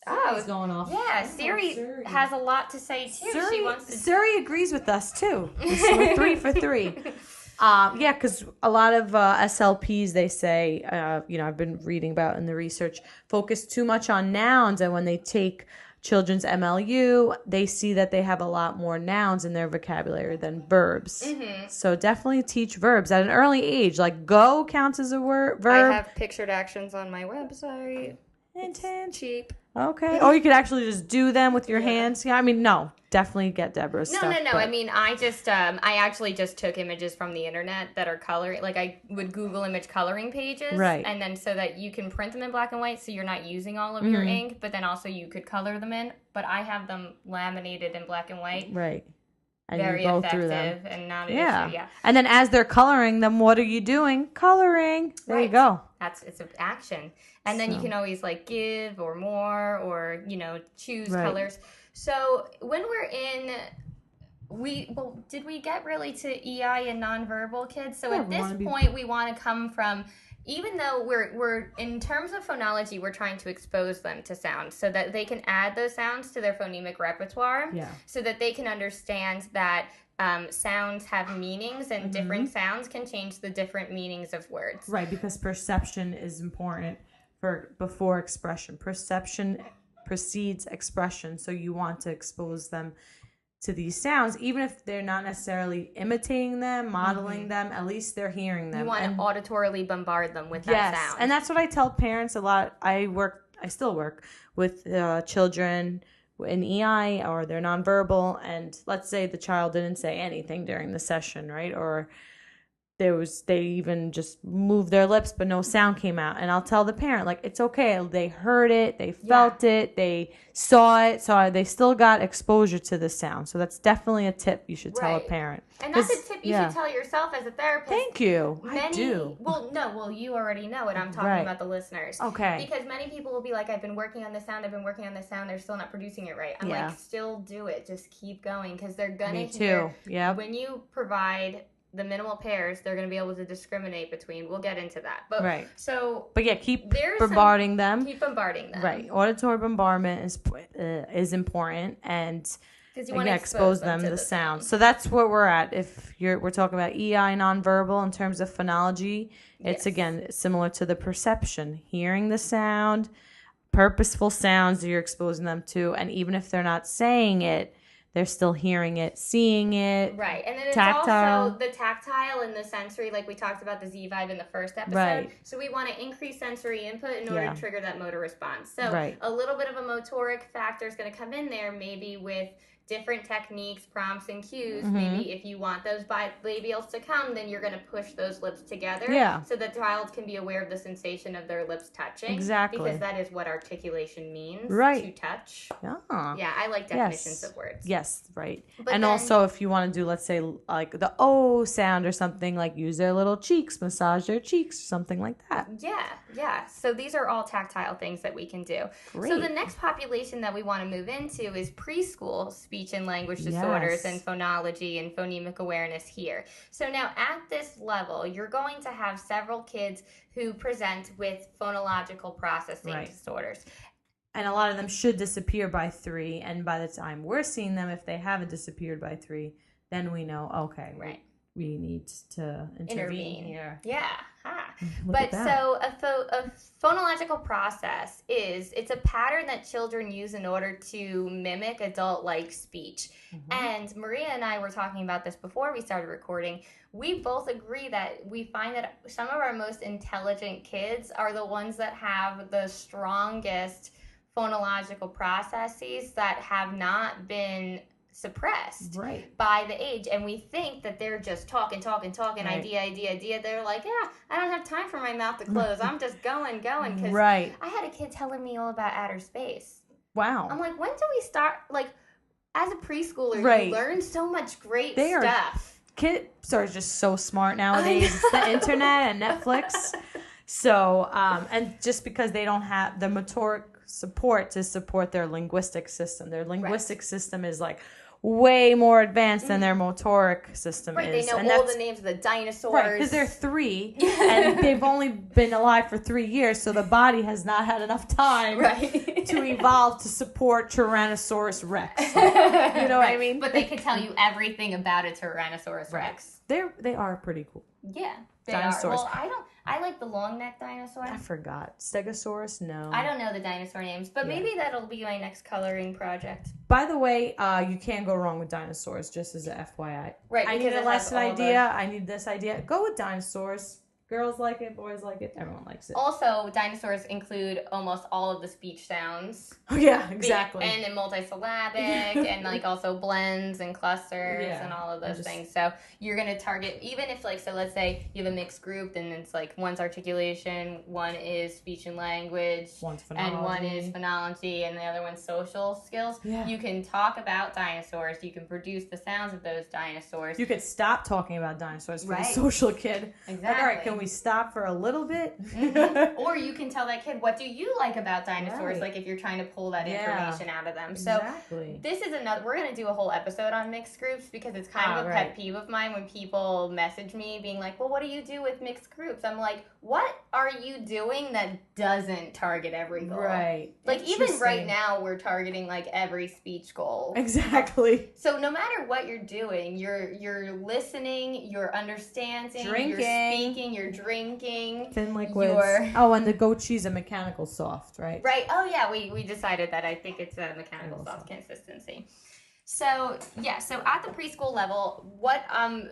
Oh, going off. Yeah, Siri has a lot to say too. Siri agrees with us too. We're 3 for 3. Yeah, because a lot of SLPs, they say, I've been reading about in the research, focus too much on nouns, and when they take children's MLU, they see that they have a lot more nouns in their vocabulary than verbs. Mm-hmm. So definitely teach verbs at an early age. Like go counts as a verb. I have pictured actions on my website. It's cheap. Okay. Or you could actually just do them with your hands. Yeah. I mean, no. Definitely get Deborah's stuff. No. I mean, I actually just took images from the internet that are coloring. Like, I would Google image coloring pages. Right. And then so that you can print them in black and white, so you're not using all of your ink, but then also you could color them in. But I have them laminated in black and white. Right. And very you go effective through them. And not an issue. Yeah. And then as they're coloring them, what are you doing? Coloring. There you go. It's an action. And then you can always like give or more or, choose colors. So when we're in, did we get really to EI and nonverbal kids? So at this point, we want to come from even though we're in terms of phonology, we're trying to expose them to sounds so that they can add those sounds to their phonemic repertoire, so that they can understand that sounds have meanings, and different sounds can change the different meanings of words. Right, because perception is important before expression. Perception precedes expression, so you want to expose them to these sounds, even if they're not necessarily imitating them, modeling them, at least they're hearing them. You want to auditorily bombard them with that sound. And that's what I tell parents a lot. I still work with children in EI, or they're nonverbal, and let's say the child didn't say anything during the session, right? Or they even just moved their lips but no sound came out, and I'll tell the parent, like, it's okay, they heard it, they felt it, they saw it, so they still got exposure to the sound. So that's definitely a tip you should tell a parent, and that's a tip you should tell yourself as a therapist. Thank you. I do. Well, you already know it. I'm talking about the listeners. Okay. Because many people will be like, I've been working on the sound, they're still not producing it right. I'm like, still do it, just keep going, because they're gonna hear. When you provide the minimal pairs, they're going to be able to discriminate between. We'll get into that. But keep bombarding them. Keep bombarding them. Right. Auditory bombardment is important, and you want to expose them to the sound. So that's where we're at. If we're talking about EI nonverbal in terms of phonology, it's again similar to the perception, hearing the sound, purposeful sounds that you're exposing them to, and even if they're not saying it, they're still hearing it, seeing it. Right. And then it's tactile. Also the tactile and the sensory, like we talked about the Z vibe in the first episode. Right. So we want to increase sensory input in order to trigger that motor response. So a little bit of a motoric factor is going to come in there, maybe with different techniques, prompts, and cues. Maybe if you want those bilabials to come, then you're going to push those lips together so the child can be aware of the sensation of their lips touching. Exactly. Because that is what articulation means, to touch. Yeah, I like definitions of words. Yes, right. But and then, also if you want to do, let's say, like the O sound or something, like use their little cheeks, massage their cheeks, or something like that. Yeah. So these are all tactile things that we can do. Great. So the next population that we want to move into is preschool speech and language disorders and phonology and phonemic awareness here. So now at this level, you're going to have several kids who present with phonological processing disorders. And a lot of them should disappear by 3. And by the time we're seeing them, if they haven't disappeared by 3, then we know, okay, we need to intervene here. Yeah. But so a phonological process it's a pattern that children use in order to mimic adult-like speech. And Maria and I were talking about this before we started recording. We both agree that we find that some of our most intelligent kids are the ones that have the strongest phonological processes that have not been suppressed by the age, and we think that they're just talking idea. They're like, I don't have time for my mouth to close. I'm just going because I had a kid telling me all about outer space. Wow. I'm like, when do we start, like, as a preschooler you learn so much great stuff. Kids are just so smart nowadays. It's the internet and Netflix. So and just because they don't have the motoric support to support their linguistic system, system is like way more advanced than their motoric system is. They know all the names of the dinosaurs. Because they're 3, and they've only been alive for 3 years, so the body has not had enough time to evolve to support Tyrannosaurus Rex. You know what I mean? But they can tell you everything about a Tyrannosaurus Rex. They are pretty cool. Yeah, they dinosaurs. Are. Well, I like the long neck dinosaur. I forgot. Stegosaurus? No. I don't know the dinosaur names, but maybe that'll be my next coloring project. By the way, you can't go wrong with dinosaurs, just as a FYI. Right. I need a lesson idea. I need this idea. Go with dinosaurs. Girls like it, boys like it, everyone likes it. Also, dinosaurs include almost all of the speech sounds. Oh, yeah, exactly. And in multisyllabic, and like also blends and clusters and all of those things. So you're going to target, even if like, so let's say you have a mixed group, then it's like one's articulation, one is speech and language, one's phonology, and one is phonology, and the other one's social skills. Yeah. You can talk about dinosaurs. You can produce the sounds of those dinosaurs. You could stop talking about dinosaurs for the social kid. Exactly. Like, all right, can we we stop for a little bit? Or you can tell that kid, what do you like about dinosaurs? Right. Like if you're trying to pull that Yeah. information out of them. Exactly. So this is we're going to do a whole episode on mixed groups because it's kind of a pet peeve of mine when people message me being like, well, what do you do with mixed groups? I'm like, what are you doing that doesn't target every goal? Right. Like even right now we're targeting like every speech goal. Exactly. So no matter what you're doing, you're listening, you're understanding, Drinking. you're speaking, you're drinking. Thin liquids. And the goat cheese, a mechanical soft, right? Right. Oh yeah, we decided that. I think it's a mechanical soft consistency. So yeah, so at the preschool level,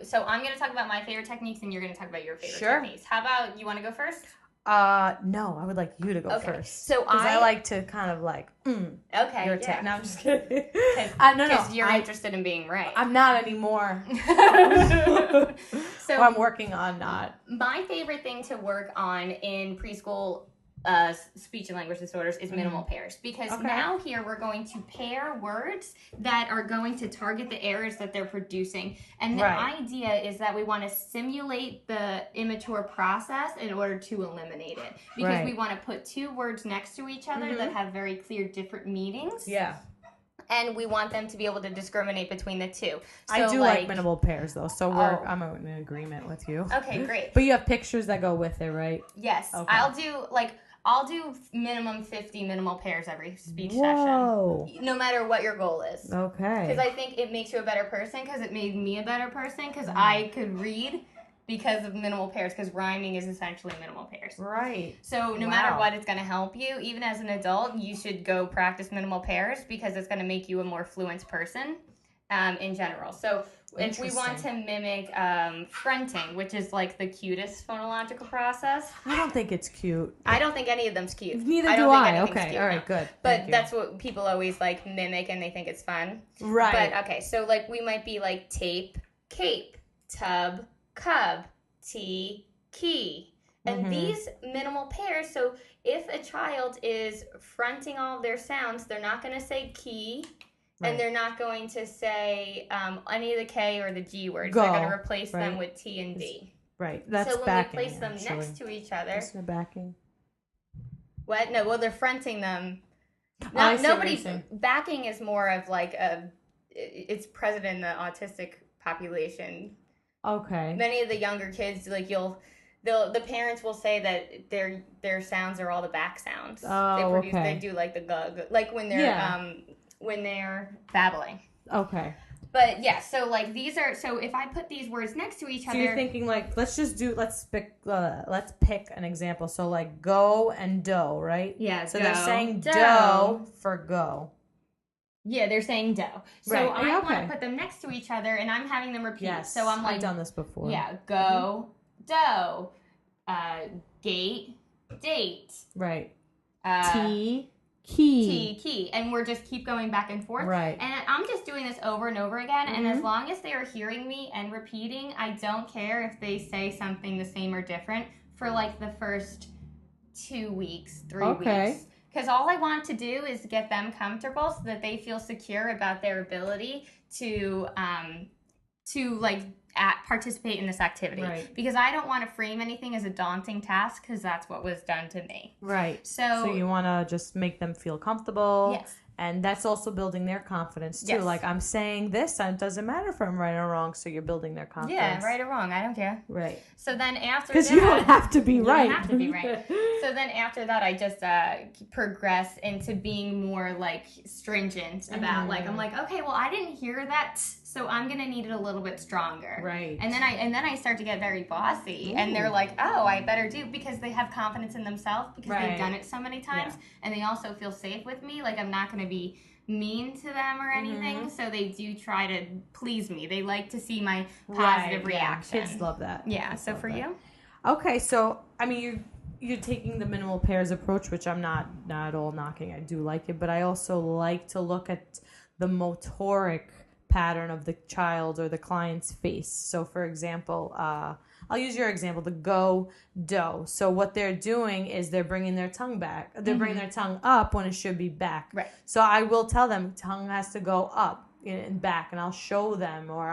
so I'm gonna talk about my favorite techniques and you're gonna talk about your favorite techniques. How about you wanna go first? No, I would like you to go first. So because I like to kind of like, okay, your yeah. No, I'm just kidding. Because you're interested in being right. I'm not anymore. So I'm working on not. My favorite thing to work on in preschool speech and language disorders is minimal pairs, because now here we're going to pair words that are going to target the errors that they're producing, and the idea is that we want to simulate the immature process in order to eliminate it, because we want to put two words next to each other that have very clear different meanings. Yeah. And we want them to be able to discriminate between the two. So I do like minimal pairs though, so I'm in agreement with you. Okay, great. But you have pictures that go with it, right? Yes. Okay. I'll do minimum 50 minimal pairs every speech session. No matter what your goal is. Okay. Because I think it makes you a better person, because it made me a better person, because I could read because of minimal pairs, because rhyming is essentially minimal pairs. Right. So no matter what, it's going to help you. Even as an adult, you should go practice minimal pairs, because it's going to make you a more fluent person in general. So if we want to mimic fronting, which is like the cutest phonological process. I don't think it's cute. I don't think any of them's cute. Neither do I. Okay, cute, all right, good. But that's what people always like mimic, and they think it's fun. Right. But okay, so like we might be like tape, cape, tub, cub, tea, key. And these minimal pairs, so if a child is fronting all of their sounds, they're not going to say key. And they're not going to say any of the K or the G words. They're going to replace them with T and D. Right. That's so when backing, we place them next to each other. That's the backing. What? No, well, they're fronting them. Backing is more of like it's present in the autistic population. Okay. Many of the younger kids, like the parents will say that their sounds are all the back sounds. Oh, They do like the gug, like when they're babbling. Okay. But yeah, so like these are, so if I put these words next to each other. So you're thinking like, let's pick an example. So like go and dough, right? Yeah. So they're saying dough for go. Yeah, they're saying dough. So I want to put them next to each other, and I'm having them repeat. Yes, so I'm like, I've done this before. Yeah, go, dough, gate, date. Right. Key. And we're just keep going back and forth. Right. And I'm just doing this over and over again. And as long as they are hearing me and repeating, I don't care if they say something the same or different for like the first 2 weeks, 3 weeks. Because all I want to do is get them comfortable so that they feel secure about their ability to participate in this activity. Right. Because I don't want to frame anything as a daunting task, because that's what was done to me. Right. So you want to just make them feel comfortable. Yes. And that's also building their confidence too. Yes. Like I'm saying this, and it doesn't matter if I'm right or wrong. So you're building their confidence. Yeah, right or wrong, I don't care. Right. So then after that, because you don't have to be right. You don't have to be right. So then after that, I just progress into being more like stringent about like, I'm like, okay, well, I didn't hear that, so I'm gonna need it a little bit stronger. Right. And then I start to get very bossy, and they're like, oh, I better do, because they have confidence in themselves because they've done it so many times, and they also feel safe with me. Like I'm not gonna be mean to them or anything, so they do try to please me. They like to see my positive reaction. Kids love that. Yeah. So for you? Okay, so I mean you're taking the minimal pairs approach, which I'm not at all knocking. I do like it, but I also like to look at the motoric pattern of the child or the client's face. So for example, I'll use your example, the go, do. So what they're doing is they're bringing their tongue back. They're bringing their tongue up when it should be back. Right. So I will tell them tongue has to go up. in back, and I'll show them, or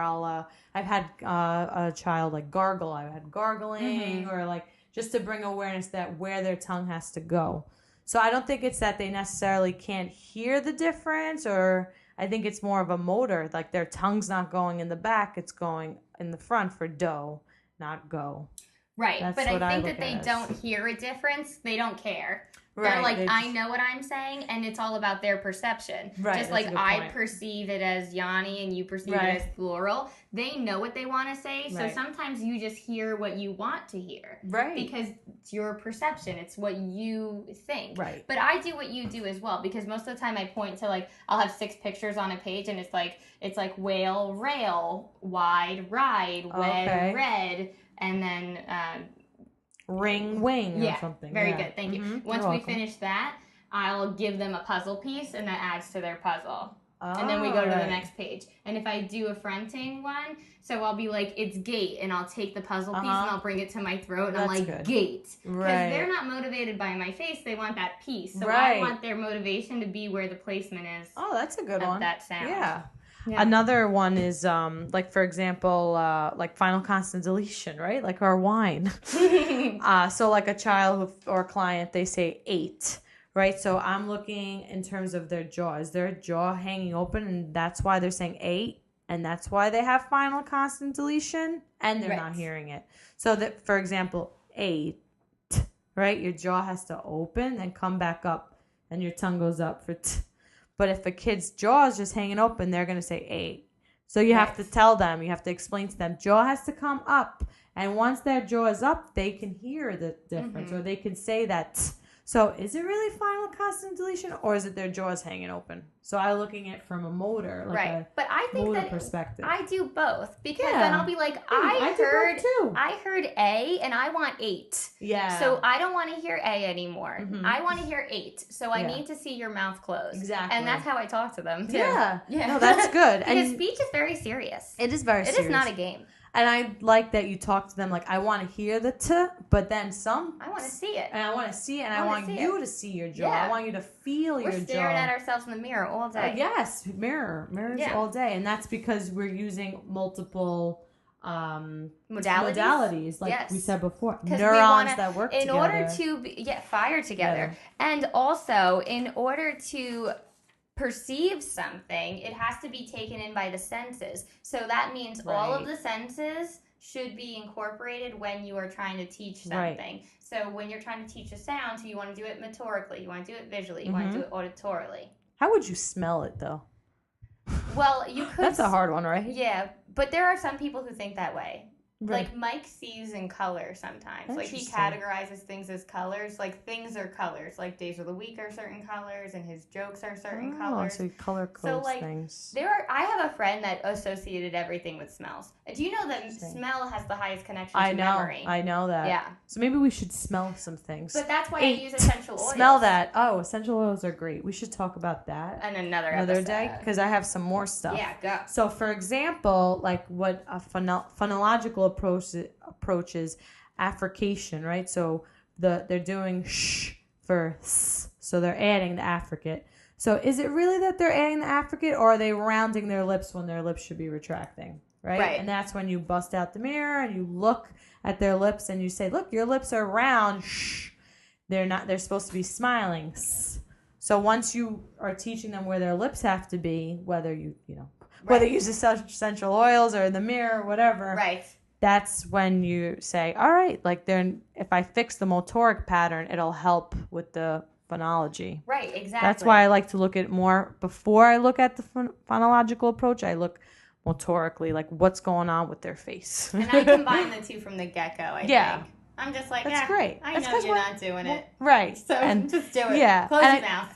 I've had a child like gargle. I've had gargling, or like just to bring awareness that where their tongue has to go. So I don't think it's that they necessarily can't hear the difference, or I think it's more of a motor, like their tongue's not going in the back, it's going in the front for dough, not go. Right, That's but I what I think look that they at as. don't hear a difference. They don't care. Right, They're like, they I just- know what I'm saying, and it's all about their perception. Right, Just that's like a good I point. perceive it as Yanny and you perceive Right. it as Laurel. They know what they want to say, so Right. sometimes you just hear what you want to hear. Right. Because it's your perception. It's what you think. Right. But I do what you do as well, because most of the time I point to, like, I'll have 6 pictures on a page, and it's like whale, rail, wide, ride, wed, Okay. red, and then Ring, wing, or something. very yeah. good, thank you. Mhm. Once You're we welcome. finish that, I'll give them a puzzle piece, and that adds to their puzzle. Oh, And then we go to the right. next page. And if I do a fronting one, so I'll be like, it's gate, and I'll take the puzzle piece and I'll bring it to my throat, and I'm That's like, good. gate. Because Right. they're not motivated by my face, they want that piece. So I Right. want their motivation to be where the placement is Oh, that's a good of one. that sound. Yeah. Yeah. Another one is like, for example, like final consonant deletion, right? Like our wine. So like a child or a client, they say 8, right? So I'm looking in terms of their jaw. Is their jaw hanging open, and that's why they're saying 8, and that's why they have final consonant deletion, and they're not Right. hearing it. So that, for example, 8, right? Your jaw has to open, then come back up, and your tongue goes up for t. But if a kid's jaw is just hanging open, they're going to say 8. So you have to tell them, you have to explain to them, jaw has to come up. And once their jaw is up, they can hear the difference, or they can say that. So is it really final consonant deletion, or is it their jaws hanging open? So I'm looking at it from a motor, like Right. But I a think motor that perspective. I do both, because Yeah. then I'll be like, I do both too. I heard A and I want 8. Yeah. So I don't want to hear A anymore. Mhm. I want to hear 8. So I Yeah. need to see your mouth closed. Exactly. And that's how I talk to them too. Yeah. Yeah. No, that's good. Because And speech is very serious. it is very It serious. is not a game. And I like that you talk to them like, I want to hear the t, but then some. I want to see it. And I want to see it, and I wanna want see you it. to see your jaw. Yeah. I want you to feel We're your staring jaw. at ourselves in the mirror all day. Yes, mirrors Yeah. all day, and that's because we're using multiple modalities, like Yes. we said before, 'Cause we neurons wanna- that work in together. order to get fire together, and also in order to perceive something, it has to be taken in by the senses. So that means all of Right. the senses should be incorporated when you are trying to teach Right. something. So when you're trying to teach a sound, so you want to do it motorically, you want to do it visually, you want to do it auditorily. How would you smell it though? Well, you could. That's a hard one, right? Yeah, but there are some people who think that way. Right. Like Mike sees in color sometimes. Like he Interesting. categorizes things as colors. Like things are colors. Like days of the week are certain colors, and his jokes are certain colors. So he color codes So, like, things. I have a friend that associated everything with smells. Do you know that Interesting. smell has the highest connection I to know, memory? I know that. Yeah, So maybe we should smell some things. but that's why I 8. use essential oils. Smell that. Oh, essential oils are great. We should talk about that And another another day episode. because I have some more stuff. Yeah, go. So, for example, like what a phonological approach is affrication, right? So they're doing sh for s, so they're adding the affricate. So is it really that they're adding the affricate, or are they rounding their lips when their lips should be retracting, right? Right. And that's when you bust out the mirror and you look at their lips and you say, look, your lips are round. Shh. They're not. They're supposed to be smiling. S. So once you are teaching them where their lips have to be, whether you whether you use essential oils or in the mirror or whatever, Right. that's when you say, all right, like if I fix the motoric pattern, it'll help with the phonology. Right, exactly. That's why I like to look at more before I look at the phonological approach. I look motorically, like what's going on with their face. And I combine the two from the get-go, I Yeah. think. I'm just like, That's great. I That's know 'cause you're we're- not doing it. Right. So And just do it. yeah. Close And your mouth.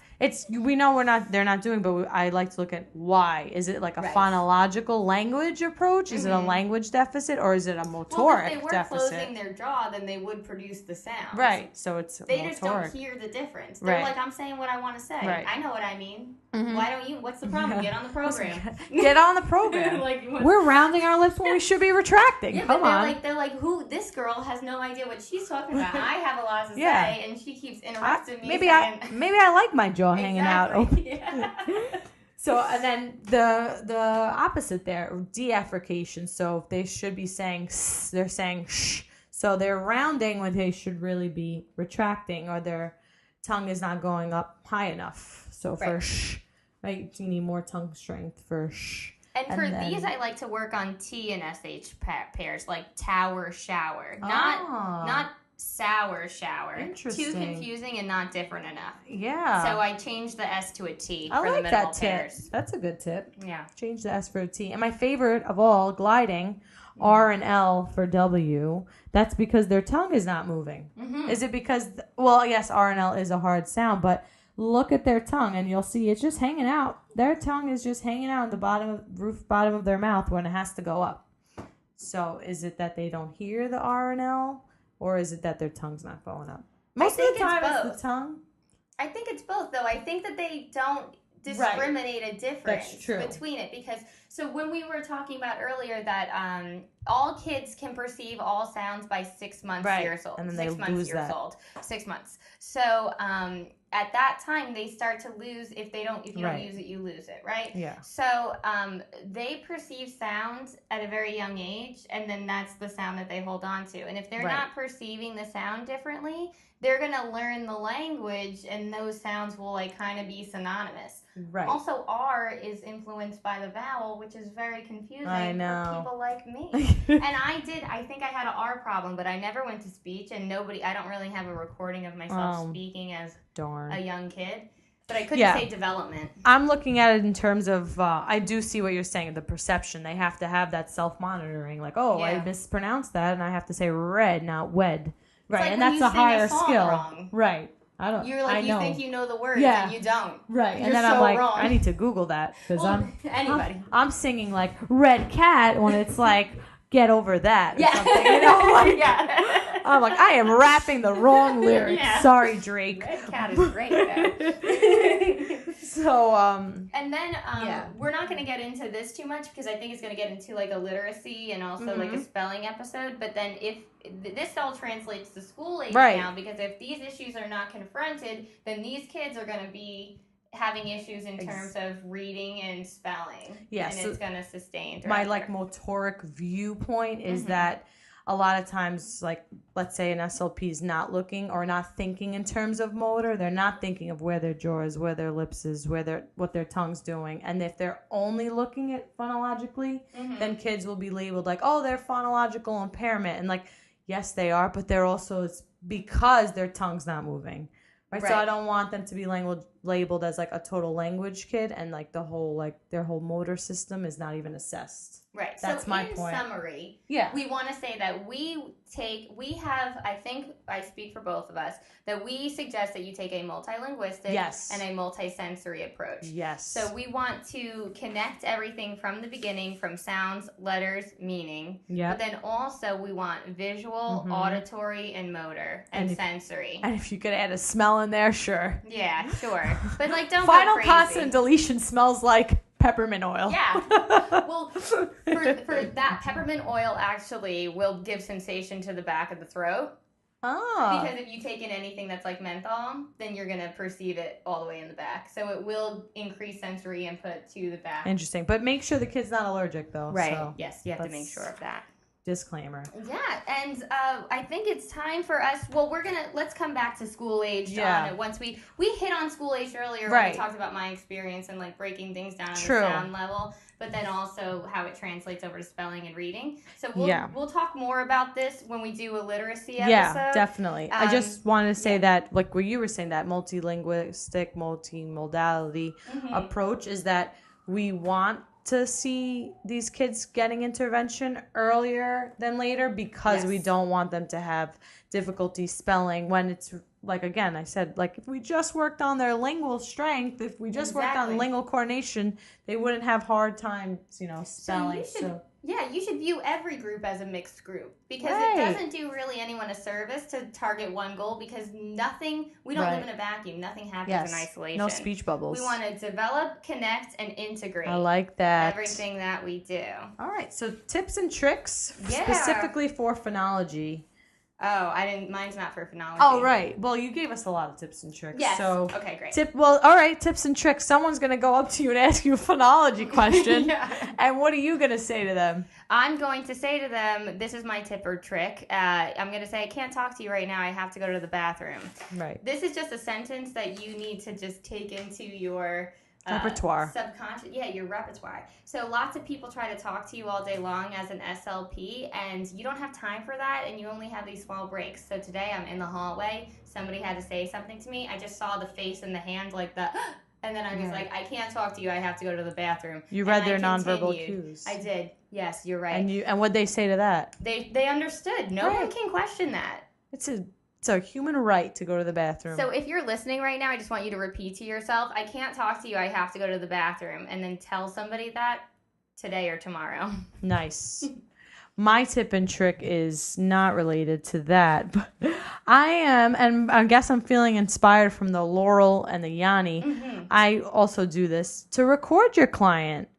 we know they're not doing, but I like to look at why. Is it like a Right. phonological language approach? Is it a language deficit, or is it a Well, motoric if they were deficit? closing their jaw, then they would produce the sound. Right. So it's They motoric. just don't hear the difference. They're Right. like, I'm saying what I want to say. Right. I know what I mean. Mhm. Why don't you? What's the problem? Get on the program. Get on the program. Like, what- We're rounding our lips when we should be retracting. Yeah, Come but on. they're like, who? This girl has no idea what she's talking about. I have a lot to Yeah. say, and she keeps interrupting me. Maybe saying, I like my jaw hanging out. Exactly. Yeah. So, and then the opposite there, deaffrication. So if they should be saying s, they're saying sh. So they're rounding when they should really be retracting, or their tongue is not going up high enough. So for sh, right, you need more tongue strength for sh. And for these, I like to work on T and SH pairs, like tower, shower. Not sour, shower. Interesting. Too confusing and not different enough. Yeah. So I changed the S to a T I for like the middle that tip. pairs. That's a good tip. Yeah. Change the S for a T. And my favorite of all, gliding, R and L for W. That's because their tongue is not moving. Mm-hmm. Is it because, well, yes, R and L is a hard sound, but look at their tongue and you'll see it's just hanging out. Their tongue is just hanging out in the bottom of their mouth when it has to go up. So is it that they don't hear the R and L, or is it that their tongue's not going up? Most of the time it's the tongue. I think it's both, though. I think that they don't discriminate a difference between it, because so when we were talking about earlier that all kids can perceive all sounds by 6 months years old, and then 6 they months lose years that. old, 6 months. So at that time they start to lose if you don't use it, you lose it, right? Yeah. So they perceive sounds at a very young age, and then that's the sound that they hold on to. And if they're not perceiving the sound differently, they're going to learn the language, and those sounds will like kind of be synonymous. Right. Also, R is influenced by the vowel, which is very confusing for people like me. And I think I had an R problem, but I never went to speech, and I don't really have a recording of myself speaking as a young kid. But I couldn't say development. I'm looking at it in terms of, I do see what you're saying, the perception. They have to have that self-monitoring. Like, I mispronounced that, and I have to say red, not wed. Right, like and that's a higher skill. Wrong. Right. You're like, you think you know the words, and you don't. Right, You're and then so I'm like, wrong. I need to Google that, because I'm singing like red cat when it's like, get over that or something. You know, like, I'm like, I am rapping the wrong lyrics. Yeah. Sorry, Drake. Red cat is great, though. So, and then we're not going to get into this too much, because I think it's going to get into like a literacy and also like a spelling episode. But then if this all translates to school age now, because if these issues are not confronted, then these kids are going to be having issues in terms of reading and spelling. Yes. And it's going to sustain. My like motoric viewpoint is that a lot of times, like, let's say an SLP is not looking or not thinking in terms of motor. They're not thinking of where their jaw is, where their lips is, what their tongue's doing. And if they're only looking at phonologically, then kids will be labeled like, oh, they're phonological impairment. And like, yes, they are, but they're also, it's because their tongue's not moving. Right? So I don't want them to be labeled as like a total language kid, and like the whole, like their whole motor system is not even assessed. Right. That's so my in point. Summary, we want to say that we have, I think I speak for both of us, that we suggest that you take a multilinguistic and a multisensory approach. Yes. So we want to connect everything from the beginning, from sounds, letters, meaning. But then also we want visual, auditory, and motor, and sensory. And if you could add a smell in there, sure. Yeah, sure. But like, don't Final go crazy. consonant deletion smells like peppermint oil. Yeah. Well, for that, peppermint oil actually will give sensation to the back of the throat. Oh. Because if you take in anything that's like menthol, then you're going to perceive it all the way in the back. So it will increase sensory input to the back. Interesting. But make sure the kid's not allergic, though. Right. So yes, you have to make sure of that. Disclaimer. Yeah, and I think it's time for us. Well, let's come back to school age on it once we hit on school age earlier when we talked about my experience and like breaking things down on the sound level, but then also how it translates over to spelling and reading. So we'll talk more about this when we do a literacy episode. Yeah, definitely. I just wanted to say that, like what you were saying, that multilinguistic, multimodality approach is that we want to see these kids getting intervention earlier than later, because we don't want them to have difficulty spelling when it's like, again, I said, like, if we just worked on their lingual strength, if we just worked on lingual coordination, they wouldn't have hard times, spelling. You should view every group as a mixed group, because it doesn't do really anyone a service to target one goal, because we don't live in a vacuum. Nothing happens in isolation. No speech bubbles. We want to develop, connect, and integrate. I like that. Everything that we do. All right. So tips and tricks specifically for phonology. Oh, I didn't. Mine's not for phonology. Oh, right. Well, you gave us a lot of tips and tricks. Yes. So Okay, great. All right, tips and tricks. Someone's going to go up to you and ask you a phonology question. Yeah. And what are you going to say to them? I'm going to say to them, this is my tip or trick. I'm going to say, I can't talk to you right now. I have to go to the bathroom. Right. This is just a sentence that you need to just take into your repertoire. Subconscious. Yeah, your repertoire. So lots of people try to talk to you all day long as an SLP, and you don't have time for that, and you only have these small breaks. So today I'm in the hallway. Somebody had to say something to me. I just saw the face and the hand like the... And then I was like, I can't talk to you. I have to go to the bathroom. You read their nonverbal cues. I did. Yes, you're right. And what'd they say to that? They understood. No one can question that. It's a human right to go to the bathroom. So if you're listening right now, I just want you to repeat to yourself, I can't talk to you. I have to go to the bathroom. And then tell somebody that today or tomorrow. Nice. My tip and trick is not related to that, but and I guess I'm feeling inspired from the Laurel and the Yanny. Mm-hmm. I also do this to record your client,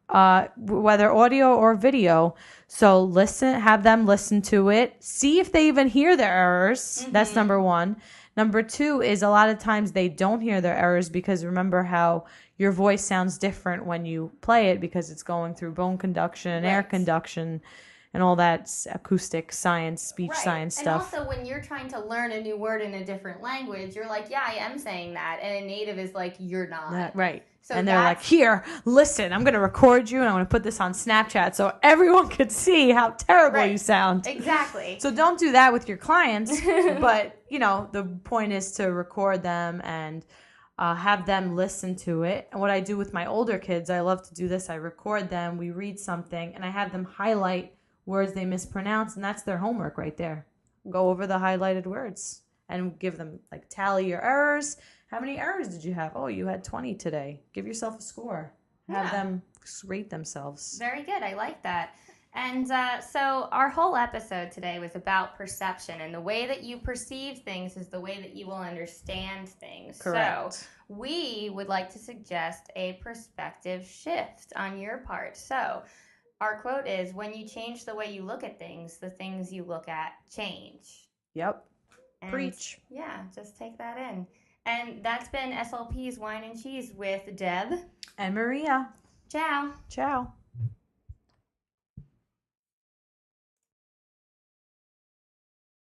whether audio or video. So have them listen to it, see if they even hear their errors. Mm-hmm. That's number one. Number two is a lot of times they don't hear their errors because remember how your voice sounds different when you play it because it's going through bone conduction and air conduction. And all that acoustic science, speech science stuff. And also when you're trying to learn a new word in a different language, you're like, yeah, I am saying that. And a native is like, you're not. Right. So and they're like, here, listen, I'm going to record you and I'm going to put this on Snapchat so everyone could see how terrible you sound. Exactly. So don't do that with your clients. But, the point is to record them and have them listen to it. And what I do with my older kids, I love to do this. I record them, we read something, and I have them highlight words they mispronounce, and that's their homework right there. Go over the highlighted words and give them, tally your errors. How many errors did you have? Oh, you had 20 today. Give yourself a score. Have them rate themselves. Very good. I like that. And so our whole episode today was about perception, and the way that you perceive things is the way that you will understand things. Correct. So we would like to suggest a perspective shift on your part. So our quote is, when you change the way you look at things, the things you look at change. Yep. And preach. Yeah, just take that in. And that's been SLP's Wine and Cheese with Deb and Maria. Ciao. Ciao.